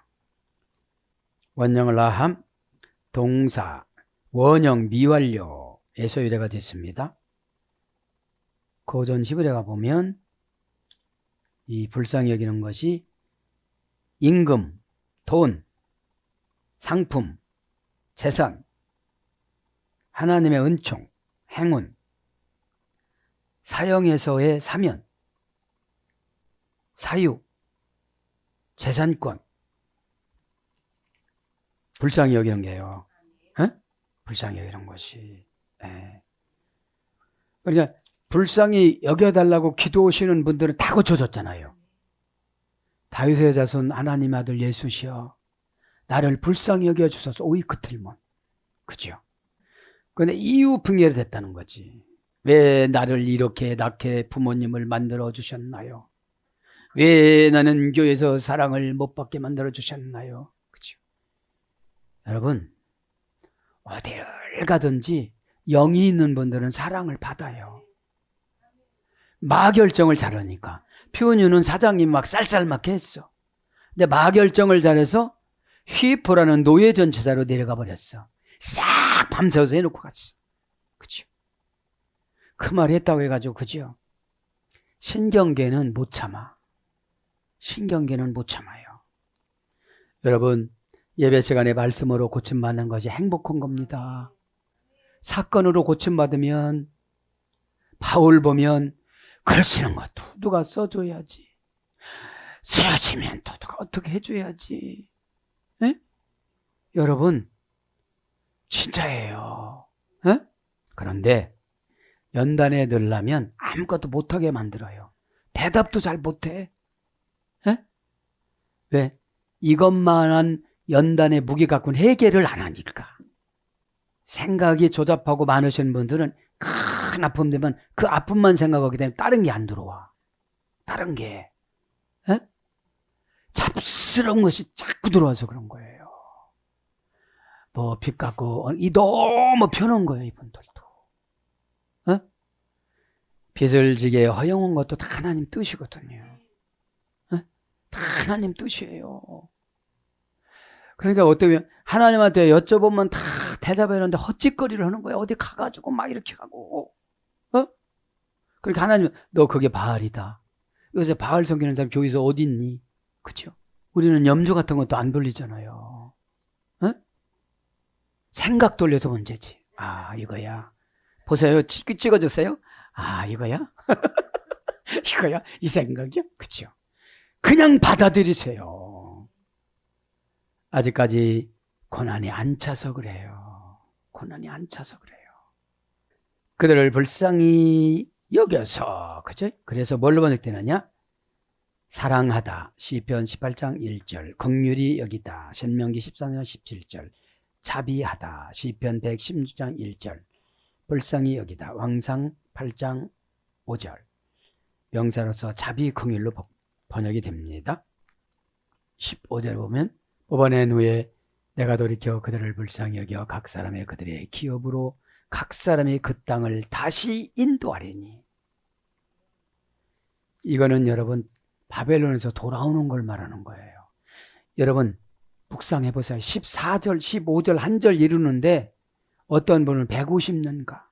원형 라함 동사 원형 미완료의 소유례가 됐습니다. 고전 히브리에 가보면 이 불쌍히 여기는 것이 임금, 돈, 상품, 재산, 하나님의 은총, 행운, 사형에서의 사면, 사유, 재산권, 불쌍히 여기는 게요. 불쌍히 여기는 것이. 그러니까 불쌍히 여겨달라고 기도하시는 분들은 다 고쳐줬잖아요. 다윗의 자손 하나님 아들 예수시여 나를 불쌍히 여겨주소서. 오이 그 틀문. 그죠? 그런데 이유 분열이 됐다는 거지. 왜 나를 이렇게 낳게 부모님을 만들어 주셨나요? 왜 나는 교회에서 사랑을 못 받게 만들어 주셨나요? 그죠? 여러분, 어디를 가든지 영이 있는 분들은 사랑을 받아요. 마결정을 잘하니까. 표현유는 사장님 막 쌀쌀맞게 했어. 근데 마결정을 잘해서 휘포라는 노예전치사로 내려가 버렸어. 싹 밤새워서 해놓고 갔어. 그죠? 그 말 했다고 해가지고, 그죠? 신경계는 못 참아. 신경계는 못 참아요. 여러분, 예배 시간에 말씀으로 고침받는 것이 행복한 겁니다. 사건으로 고침받으면, 바울 보면, 글 쓰는 것도 누가 써줘야지. 쓰러지면 또 누가 어떻게 해줘야지. 에? 여러분, 진짜예요. 에? 그런데 연단에 넣으려면 아무것도 못하게 만들어요. 대답도 잘 못해. 에? 왜? 이것만한 연단의 무게 갖고는 해결을 안 하니까. 생각이 조잡하고 많으신 분들은 큰 아픔 되면 그 아픔만 생각하게 되면 다른 게 안 들어와. 다른 게. 에? 잡스러운 것이 자꾸 들어와서 그런 거예요. 뭐 빚 갖고 이 너무 편한 거예요, 이분들도. 에? 빚을 지게 허용한 것도 다 하나님 뜻이거든요. 에? 다 하나님 뜻이에요. 그러니까 어떠면 하나님한테 여쭤보면 다 대답하는데 헛짓거리를 하는 거야. 어디 가가지고 막 이렇게 하고. 그러니까 하나님, 너 그게 바알이다. 요새 바알 섬기는 사람 교회에서 어디 있니? 그죠? 우리는 염소 같은 것도 안 돌리잖아요. 생각 돌려서 문제지. 아, 이거야. 보세요. 찍어줬어요? 아, 이거야? 이거야? 이 생각이야? 그죠? 그냥 받아들이세요. 아직까지 고난이 안 차서 그래요. 고난이 안 차서 그래요. 그들을 불쌍히 여겨서, 그죠? 그래서 뭘로 번역되느냐? 사랑하다, 시편 18장 1절, 긍휼히 여기다, 신명기 14장 17절, 자비하다, 시편 116장 1절, 불쌍히 여기다, 왕상 8장 5절, 명사로서 자비, 긍휼로 번역이 됩니다. 15절에 보면 뽑아낸 후에 내가 돌이켜 그들을 불쌍히 여겨 각 사람의 그들의 기업으로 각 사람이 그 땅을 다시 인도하리니. 이거는 여러분 바벨론에서 돌아오는 걸 말하는 거예요. 여러분 묵상해 보세요. 14절, 15절 한 절 이루는데 어떤 분은 150년가,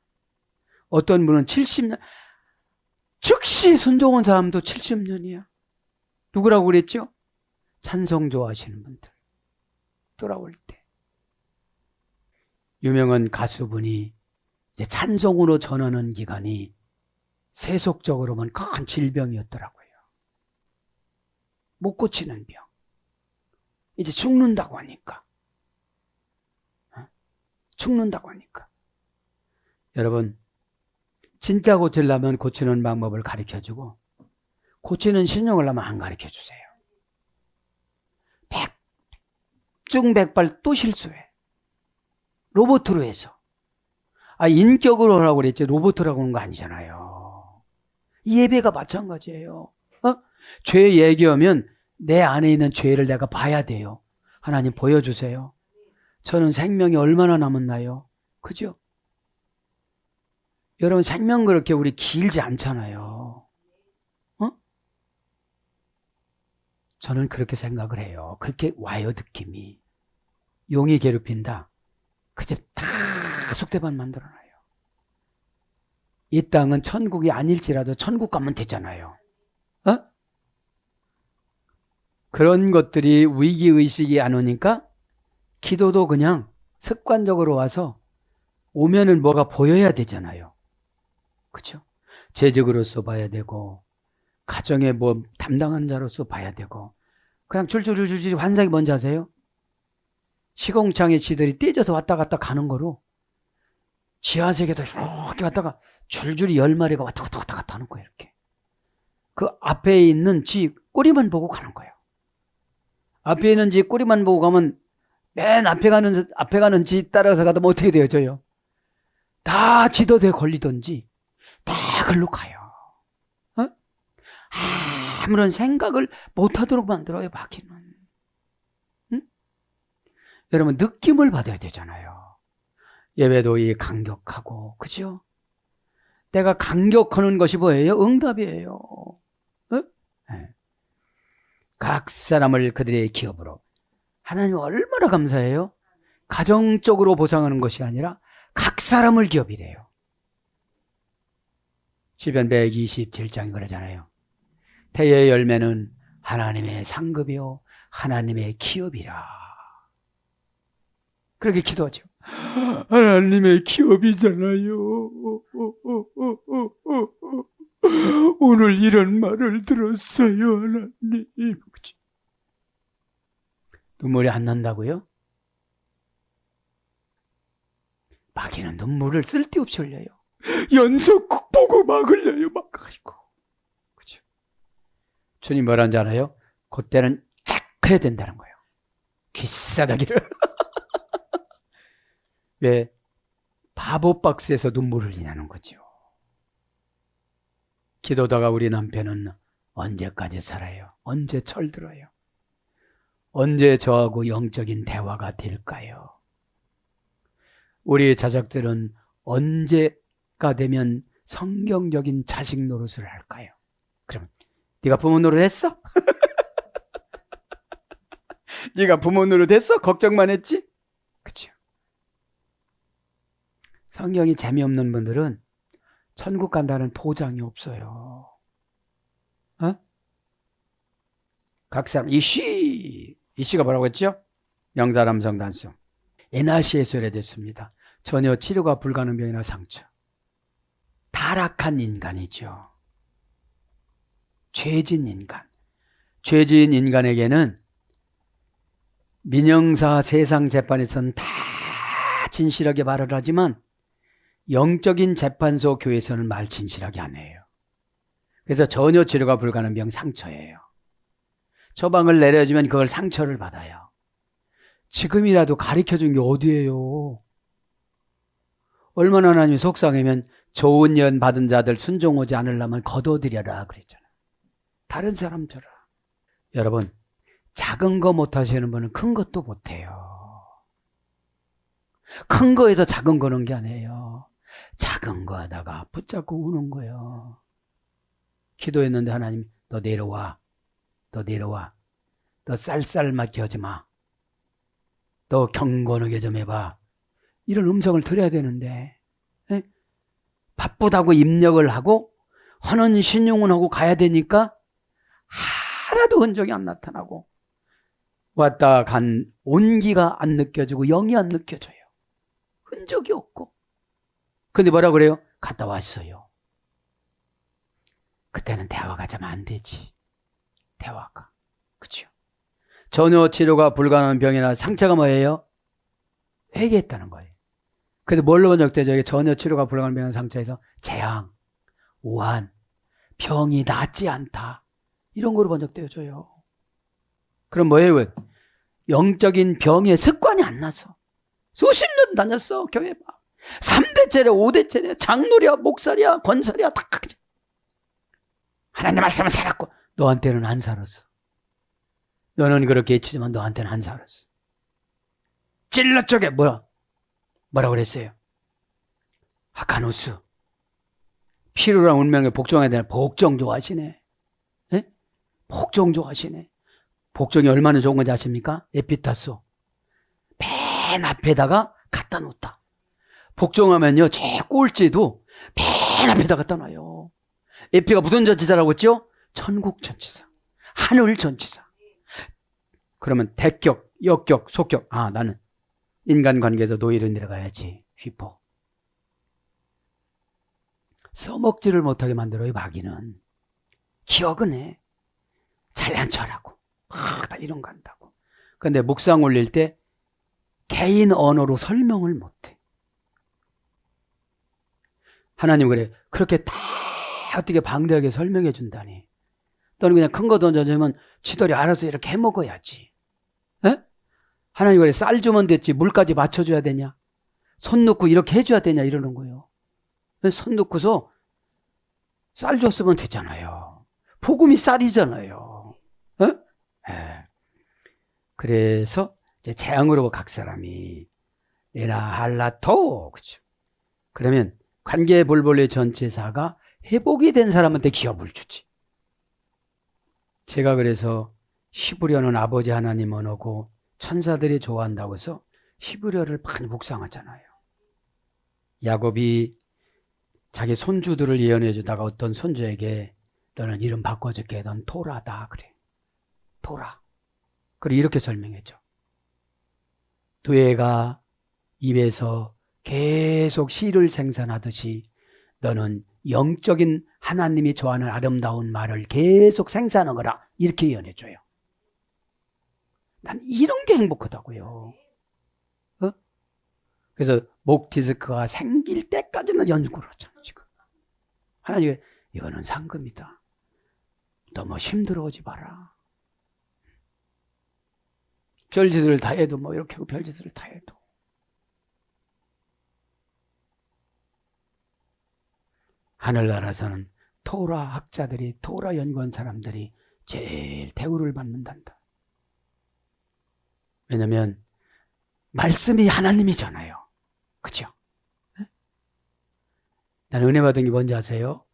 어떤 분은 70년, 즉시 순종한 사람도 70년이야. 누구라고 그랬죠? 찬송 좋아하시는 분들. 돌아올 때. 유명한 가수분이 이제 찬송으로 전하는 기간이 세속적으로 보면 큰 질병이었더라고요. 못 고치는 병. 이제 죽는다고 하니까. 죽는다고 하니까. 여러분, 진짜 고치려면 고치는 방법을 가르쳐주고, 고치는 신용을 하면 안 가르쳐주세요. 백중백발 또 실수해. 로봇으로 해서. 인격으로 하라고 그랬지 로봇으로 하는 거 아니잖아요. 예배가 마찬가지예요. 죄 얘기하면 내 안에 있는 죄를 내가 봐야 돼요. 하나님 보여주세요. 저는 생명이 얼마나 남았나요? 그죠? 여러분 생명 그렇게 우리 길지 않잖아요. 저는 그렇게 생각을 해요. 그렇게 와요, 느낌이. 용이 괴롭힌다. 그 집 다 쑥대밭 만들어놔요. 이 땅은 천국이 아닐지라도 천국 가면 되잖아요. 어? 그런 것들이 위기의식이 안 오니까 기도도 그냥 습관적으로 와서 오면은 뭐가 보여야 되잖아요. 그렇죠? 재직으로서 봐야 되고 가정에 뭐 담당하는 자로서 봐야 되고 그냥 줄줄줄줄 환상이 뭔지 아세요? 시공창의 쥐들이 떼져서 왔다 갔다 가는 거로 지하세계에서 이렇게 갔다가 줄줄이 10마리가 왔다 갔다 하는 거예요. 이렇게. 그 앞에 있는 쥐 꼬리만 보고 가는 거예요. 앞에 있는 쥐 꼬리만 보고 가면 맨 앞에 가는 쥐 따라서 가다 어떻게 되어져요? 다 지도대에 걸리던지 다 글로 가요. 어? 아무런 생각을 못하도록 만들어요, 마귀는. 응? 여러분, 느낌을 받아야 되잖아요. 예배도 이 강격하고, 그죠? 내가 강격하는 것이 뭐예요? 응답이에요. 어? 네. 각 사람을 그들의 기업으로. 하나님 얼마나 감사해요? 가정적으로 보상하는 것이 아니라 각 사람을 기업이래요. 시편 127장이 그러잖아요. 태의 열매는 하나님의 상급이요 하나님의 기업이라. 그렇게 기도하죠. 하나님의 기업이잖아요. 오늘 이런 말을 들었어요, 하나님. 눈물이 안 난다고요? 마귀는 눈물을 쓸데없이 흘려요. 연속국 보고 막 흘려요. 막. 아이고. 그죠? 주님 뭐라는지 알아요? 그때는 쫙 해야 된다는 거예요. 귀싸다기를. 왜? 바보 박스에서 눈물을 흘리냐는 거죠. 기도다가 우리 남편은 언제까지 살아요? 언제 철들어요? 언제 저하고 영적인 대화가 될까요? 우리 자식들은 언제가 되면 성경적인 자식 노릇을 할까요? 그럼 네가 부모 노릇 했어? 네가 부모 노릇 했어? 걱정만 했지? 그렇죠? 성경이 재미없는 분들은 천국 간다는 보장이 없어요. 어? 각 사람 이씨가 뭐라고 했죠? 명사람성 단수. 에나시에 소개됐습니다. 전혀 치료가 불가능한 병이나 상처. 타락한 인간이죠. 죄진 인간. 죄진 인간에게는 민형사 세상 재판에서는 다 진실하게 말을 하지만 영적인 재판소 교회에서는 말 진실하게 안 해요. 그래서 전혀 치료가 불가능한 병 상처예요. 처방을 내려주면 그걸 상처를 받아요. 지금이라도 가르쳐준 게 어디예요? 얼마나 하나님이 속상하면 좋은 연 받은 자들 순종하지 않으려면 거둬들여라 그랬잖아요. 다른 사람처럼. 여러분, 작은 거 못하시는 분은 큰 것도 못해요. 큰 거에서 작은 거는 게 아니에요. 작은 거 하다가 붙잡고 우는 거예요. 기도했는데 하나님, 너 내려와. 너 쌀쌀맞게 하지 마. 너 경건하게 좀 해봐. 이런 음성을 들어야 되는데, 에? 바쁘다고 입력을 하고 헌은 신용은 하고 가야 되니까 하나도 흔적이 안 나타나고 왔다 간 온기가 안 느껴지고 영이 안 느껴져요. 흔적이 없고. 근데 뭐라 그래요? 갔다 왔어요. 그때는 대화가 좀 안 되지. 대화가. 그렇죠? 전혀 치료가 불가능한 병이나 상처가 뭐예요? 회개했다는 거예요. 그래서 뭘로 번역되죠? 전혀 치료가 불가능한 병이나 상처에서 재앙, 오한, 병이 낫지 않다. 이런 거로 번역되어져요. 그럼 뭐예요? 영적인 병의 습관이 안 나서 수십 년 다녔어. 교회 봐. 3대째래 5대째래 장로랴 목사랴 권사랴 다 하나님 말씀은 살았고 너한테는 안 살았어. 너는 그렇게 치지만 너한테는 안 살았어. 찔러 쪽에 뭐라 그랬어요? 아카노스 필요한 운명에 복종해야 되나? 복종 좋아하시네. 에? 복종 좋아하시네. 복종이 얼마나 좋은 건지 아십니까? 에피타소. 맨 앞에다가 갖다 놓다. 복종하면요, 제 꼴찌도 맨 앞에다 갖다 놔요. 에피가 무슨 전치사라고 했죠? 천국 전치사. 하늘 전치사. 그러면 대격, 역격, 속격. 아, 나는 인간관계에서 노예로 내려가야지. 휘포. 써먹지를 못하게 만들어요, 마귀는. 기억은 해. 잘난 척하고. 다 이런 거 한다고. 그런데 묵상 올릴 때 개인 언어로 설명을 못해. 하나님 그래. 그렇게 다 어떻게 방대하게 설명해 준다니. 너는 그냥 큰 거 던져주면 지들이 알아서 이렇게 해 먹어야지. 에? 하나님 그래. 쌀 주면 됐지. 물까지 맞춰줘야 되냐? 손 놓고 이렇게 해줘야 되냐? 이러는 거예요. 손 놓고서 쌀 줬으면 되잖아요. 복음이 쌀이잖아요. 에? 에. 그래서 이제 재앙으로 각 사람이 에나 할라토. 그죠? 그러면 관계 볼볼의 전체사가 회복이 된 사람한테 기업을 주지. 제가 그래서 히브리어는 아버지 하나님 언어고 천사들이 좋아한다고 해서 히브리어를 많이 묵상하잖아요. 야곱이 자기 손주들을 예언해 주다가 어떤 손주에게 너는 이름 바꿔줄게. 넌 토라다. 그래. 토라. 그리고 이렇게 설명했죠. 두 애가 입에서 계속 씨를 생산하듯이 너는 영적인 하나님이 좋아하는 아름다운 말을 계속 생산하거라. 이렇게 예언해줘요. 난 이런 게 행복하다고요. 어? 그래서 목 디스크가 생길 때까지는 연구를 하잖아, 지금. 하나님, 이거는 상금이다. 너무 힘들어하지 마라. 별짓을 다 해도 뭐 이렇게 하고 별짓을 다 해도. 하늘나라에서는 토라 학자들이, 토라 연구한 사람들이 제일 대우를 받는단다. 왜냐면 말씀이 하나님이잖아요. 그죠? 나는 은혜 받은 게 뭔지 아세요?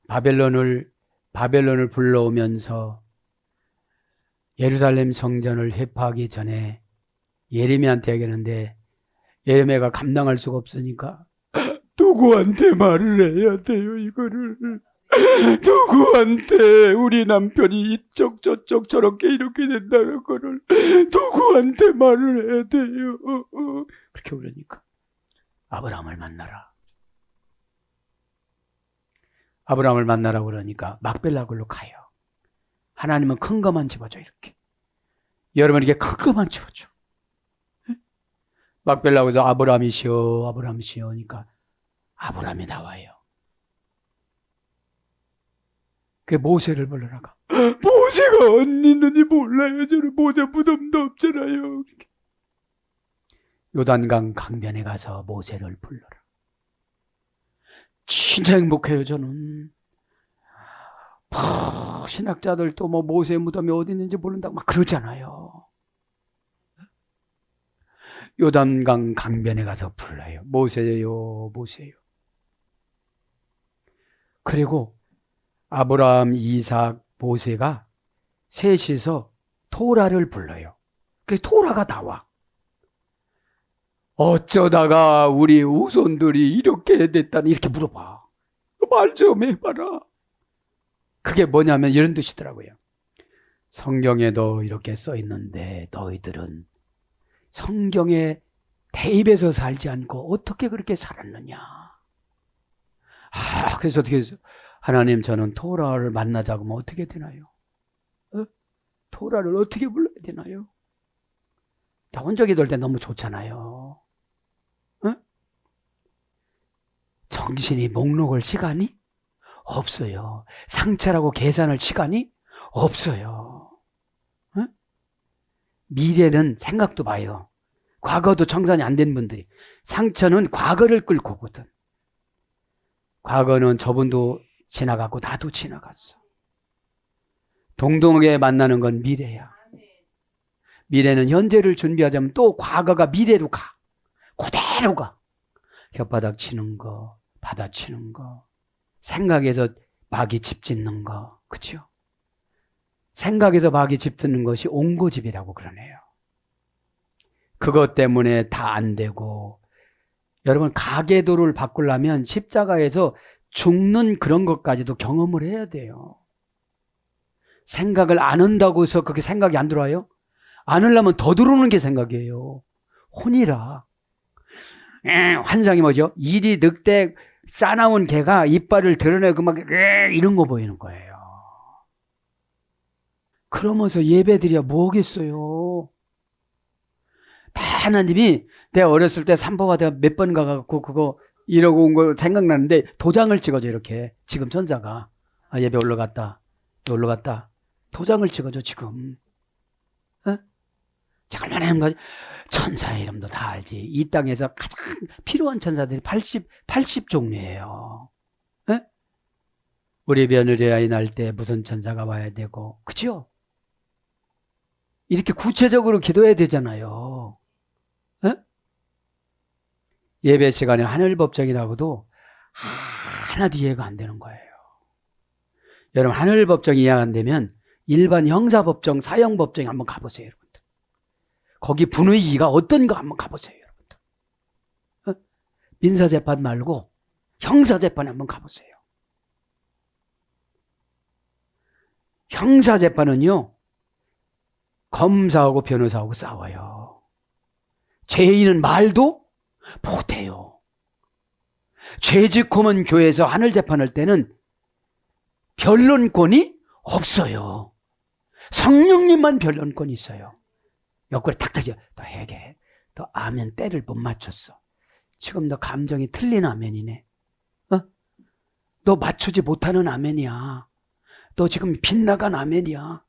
바벨론을 불러오면서 예루살렘 성전을 회파하기 전에 예레미야한테 얘기하는데 예레미야가 감당할 수가 없으니까 누구한테 말을 해야 돼요, 이거를? 누구한테 우리 남편이 이쪽 저쪽 저렇게 이렇게 된다는 거를 누구한테 말을 해야 돼요? 그렇게 그러니까 아브라함을 만나라. 아브라함을 만나라고 그러니까 막벨라굴로 가요. 하나님은 큰 것만 집어줘, 이렇게. 여러분 이렇게 큰 것만 집어줘. 막벨라굴에서 아브라함이시여 아브라함이시여 하니까 아브라함이 나와요. 그 모세를 불러라가. 모세가 어디 있는지 몰라요. 저는 모세 무덤도 없잖아요. 요단강 강변에 가서 모세를 불러라. 진짜 행복해요, 저는. 신학자들 또 뭐 모세 무덤이 어디 있는지 모른다고 막 그러잖아요. 요단강 강변에 가서 불러요. 모세요, 모세요. 그리고 아브라함, 이삭, 모세가 셋이서 토라를 불러요. 그 토라가 나와. 어쩌다가 우리 후손들이 이렇게 됐다니 이렇게 물어봐. 말 좀 해봐라. 그게 뭐냐면 이런 뜻이더라고요. 성경에도 이렇게 써 있는데 너희들은 성경에 대입해서 살지 않고 어떻게 그렇게 살았느냐. 그래서 어떻게 해서 하나님 저는 토라를 만나자고 하면 어떻게 되나요? 토라를 어떻게 불러야 되나요? 나 혼자 기도할 때 너무 좋잖아요. 정신이 목록을 시간이 없어요. 상처라고 계산할 시간이 없어요. 미래는 생각도 봐요. 과거도 청산이 안 된 분들이. 상처는 과거를 끌고 오거든. 과거는 저분도 지나갔고 나도 지나갔어. 동등하게 만나는 건 미래야. 미래는 현재를 준비하자면 또 과거가 미래로 가. 그대로 가. 혓바닥 치는 거, 받아치는 거, 생각에서 마귀 집 짓는 거, 그죠? 생각에서 마귀 짚드는 것이 옹고집이라고 그러네요. 그것 때문에 다 안 되고, 여러분 가계도를 바꾸려면 십자가에서 죽는 그런 것까지도 경험을 해야 돼요. 생각을 안 한다고 해서 그게 생각이 안 들어와요? 안 하려면 더 들어오는 게 생각이에요. 혼이라. 환상이 뭐죠? 이리 늑대 싸나운 개가 이빨을 드러내고 막 이런 거 보이는 거예요. 그러면서 예배드려 뭐겠어요? 다 하나님이 내가 어렸을 때 삼보가 몇 번 가갖고 그거 이러고 온 거 생각나는데 도장을 찍어줘 이렇게. 지금 천사가 예배 올라갔다 도장을 찍어줘 지금. 얼마나 한 거지? 천사의 이름도 다 알지. 이 땅에서 가장 필요한 천사들이 80 종류예요. 우리 며느리 아이 낳을 때 무슨 천사가 와야 되고, 그죠? 이렇게 구체적으로 기도해야 되잖아요. 예배 시간에 하늘법정이라고도 하나도 이해가 안 되는 거예요. 여러분 하늘법정이 이해가 안 되면 일반 형사법정, 사형법정에 한번 가보세요. 여러분들. 거기 분위기가 어떤가 한번 가보세요. 여러분들. 민사재판 말고 형사재판에 한번 가보세요. 형사재판은요, 검사하고 변호사하고 싸워요. 죄인은 말도 못해요. 죄짓고만 교회에서 하늘재판할 때는 변론권이 없어요. 성령님만 변론권이 있어요. 옆구리 탁탁이요. 너 해게. 너 아멘 때를 못 맞췄어. 지금 너 감정이 틀린 아멘이네. 너 맞추지 못하는 아멘이야. 너 지금 빗나간 아멘이야.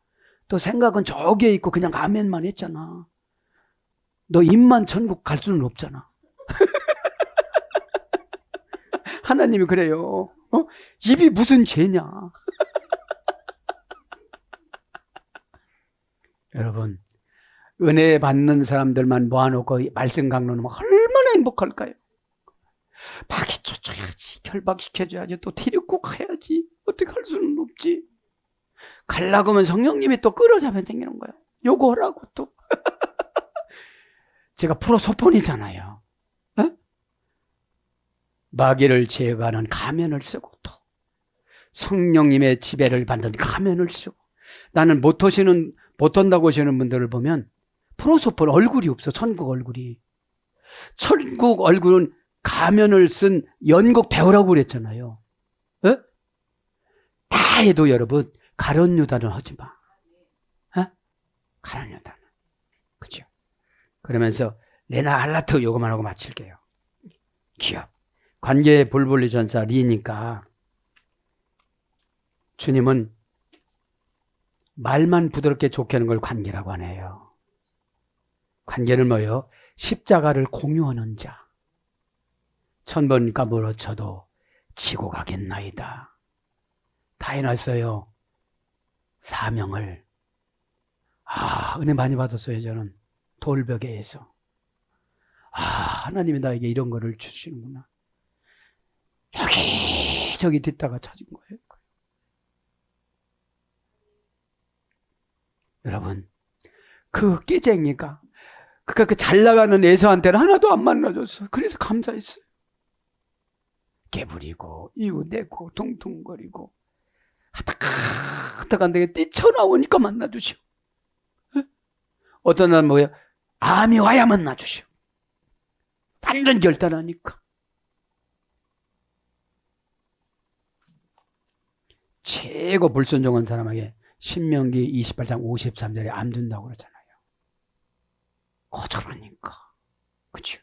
너 생각은 저기에 있고 그냥 아멘만 했잖아. 너 입만 천국 갈 수는 없잖아. 하나님이 그래요. 입이 무슨 죄냐. 여러분, 은혜 받는 사람들만 모아놓고 말씀 강론하면 얼마나 행복할까요? 박이 쫓아야지, 결박시켜줘야지, 또 티력국 해야지. 어떻게 할 수는 없지. 갈라고 하면 성령님이 또 끌어잡아 당기는 거예요. 요거 하라고 또. 제가 프로소폰이잖아요. 마귀를 제거하는 가면을 쓰고 또 성령님의 지배를 받는 가면을 쓰고. 나는 못 온다고 하시는 분들을 보면 프로소폰 얼굴이 없어. 천국 얼굴이. 천국 얼굴은 가면을 쓴 연극 배우라고 그랬잖아요. 다 해도 여러분 가련 유다는 하지 마. 가련 유다는. 그죠? 그러면서 레나 알라트 요거만 하고 마칠게요. 기업. 관계의 불분리 전사 리니까 주님은 말만 부드럽게 좋게 하는 걸 관계라고 하네요. 관계는 뭐예요? 십자가를 공유하는 자. 1000번 까무러쳐도 지고 가겠나이다. 다 해놨어요. 사명을. 은혜 많이 받았어요. 저는 돌벽에서. 하나님이 나에게 이런 거를 주시는구나. 여기저기 듣다가 찾은 거예요. 여러분, 그 끼쟁이가 그러니까 그 잘 나가는 에서한테는 하나도 안 만나줬어. 그래서 감사했어요. 개부리고 이웃내고 퉁퉁거리고 하다가 안 되게 뛰쳐나오니까 만나주시오. 어떤 날 뭐야? 암이 와야 만나주시오. 완전 결단하니까. 최고 불순종한 사람에게 신명기 28장 53절에 암 준다고 그러잖아요. 거절하니까. 그치?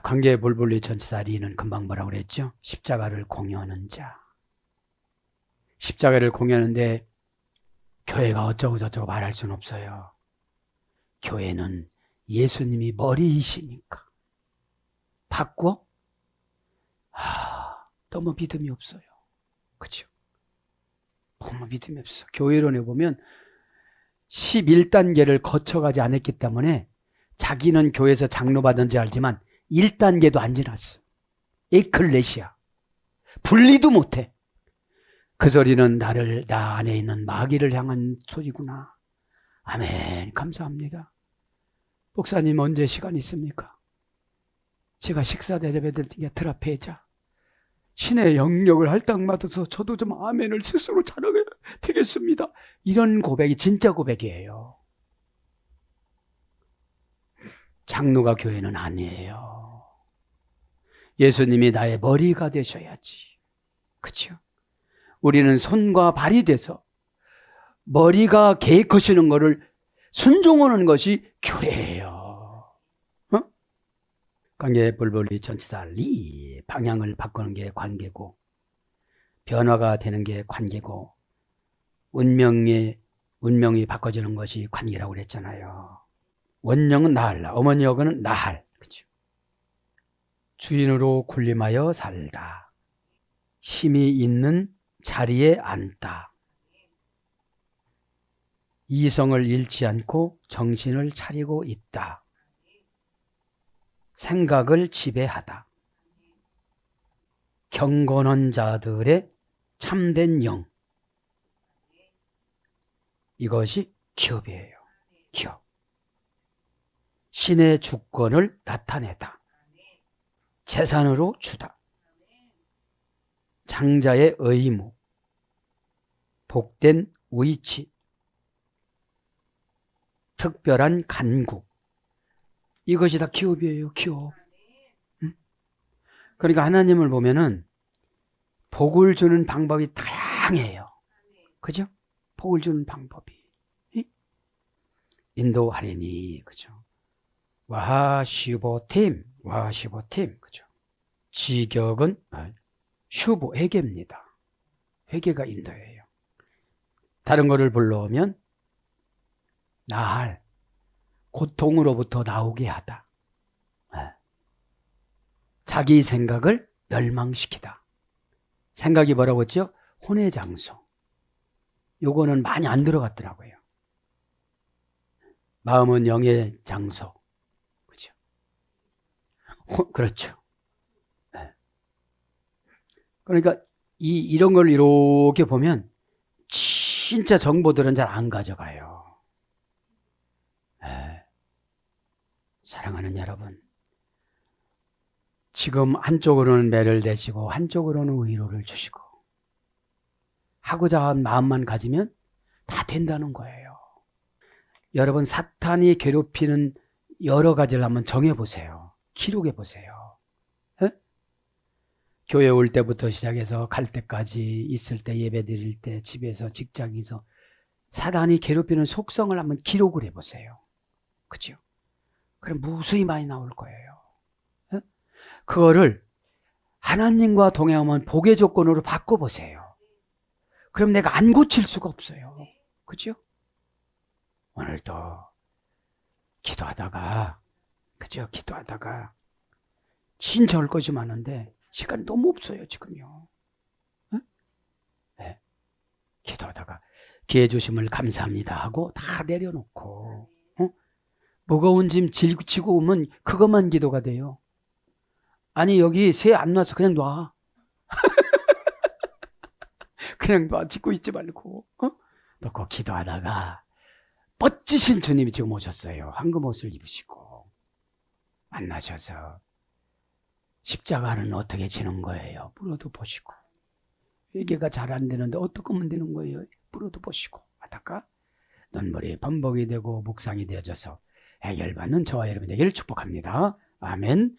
관계의 불분리 전치사 리는 금방 뭐라고 그랬죠? 십자가를 공유하는 자. 십자가를 공유하는데 교회가 어쩌고 저쩌고 말할 수는 없어요. 교회는 예수님이 머리이시니까. 바꿔? 너무 믿음이 없어요. 그쵸? 너무 믿음이 없어. 교회론에 보면 11단계를 거쳐가지 않았기 때문에 자기는 교회에서 장로 받은지 알지만 1단계도 안 지났어. 에클레시아. 분리도 못해. 그 소리는 나 안에 있는 마귀를 향한 소리구나. 아멘. 감사합니다. 목사님 언제 시간 있습니까? 제가 식사 대접해 드릴 테니까 트라페자. 신의 영역을 할당받아서 저도 좀 아멘을 스스로 잘하게 되겠습니다. 이런 고백이 진짜 고백이에요. 장로가 교회는 아니에요. 예수님이 나의 머리가 되셔야지. 그렇죠? 우리는 손과 발이 돼서 머리가 계획하시는 것을 순종하는 것이 교회예요. 관계 볼볼리 전치사 리 방향을 바꾸는 게 관계고 변화가 되는 게 관계고 운명이 바꿔지는 것이 관계라고 그랬잖아요. 원령은 나할라, 어머니 여거는 나할. 그렇죠? 주인으로 군림하여 살다. 힘이 있는 자리에 앉다. 이성을 잃지 않고 정신을 차리고 있다. 생각을 지배하다. 경건한 자들의 참된 영. 이것이 기업이에요. 기업. 신의 주권을 나타내다. 재산으로 주다. 장자의 의무. 복된 위치. 특별한 간국. 이것이 다 기업이에요. 기업. 그러니까 하나님을 보면은 복을 주는 방법이 다양해요. 그죠? 복을 주는 방법이. 인도하리니. 그죠? 와시보팀. 그죠? 지격은 슈보, 회개입니다. 회개가 인도예요. 다른 거를 불러오면 나할, 고통으로부터 나오게 하다. 자기 생각을 멸망시키다. 생각이 뭐라고 했죠? 혼의 장소. 요거는 많이 안 들어갔더라고요. 마음은 영의 장소. 그렇죠? 그렇죠. 그러니까 이런 걸 이렇게 보면 진짜 정보들은 잘 안 가져가요. 사랑하는 여러분, 지금 한쪽으로는 매를 대시고 한쪽으로는 위로를 주시고 하고자 한 마음만 가지면 다 된다는 거예요. 여러분, 사탄이 괴롭히는 여러 가지를 한번 정해보세요. 기록해보세요. 교회 올 때부터 시작해서 갈 때까지, 있을 때, 예배 드릴 때, 집에서, 직장에서 사탄이 괴롭히는 속성을 한번 기록을 해보세요. 그죠? 그럼 무수히 많이 나올 거예요. 그거를 하나님과 동행하면 복의 조건으로 바꿔보세요. 그럼 내가 안 고칠 수가 없어요. 그죠? 오늘도 기도하다가, 그죠? 기도하다가 진짜 할 것이 많은데 시간이 너무 없어요, 지금요. 네. 기도하다가 기회 주심을 감사합니다 하고 다 내려놓고, 무거운 짐 지고 오면 그것만 기도가 돼요. 아니, 여기 새 안 놔서 그냥 놔. 그냥 놔. 짓고 있지 말고. 놓고 기도하다가 멋지신 주님이 지금 오셨어요. 황금 옷을 입으시고 만나셔서 십자가는 어떻게 지는 거예요? 물어도 보시고. 회개가 잘 안 되는데 어떻게 하면 되는 거예요? 물어도 보시고 하다가 눈물이 범벅이 되고 묵상이 되어져서 해결받는 저와 여러분 되기를 축복합니다. 아멘.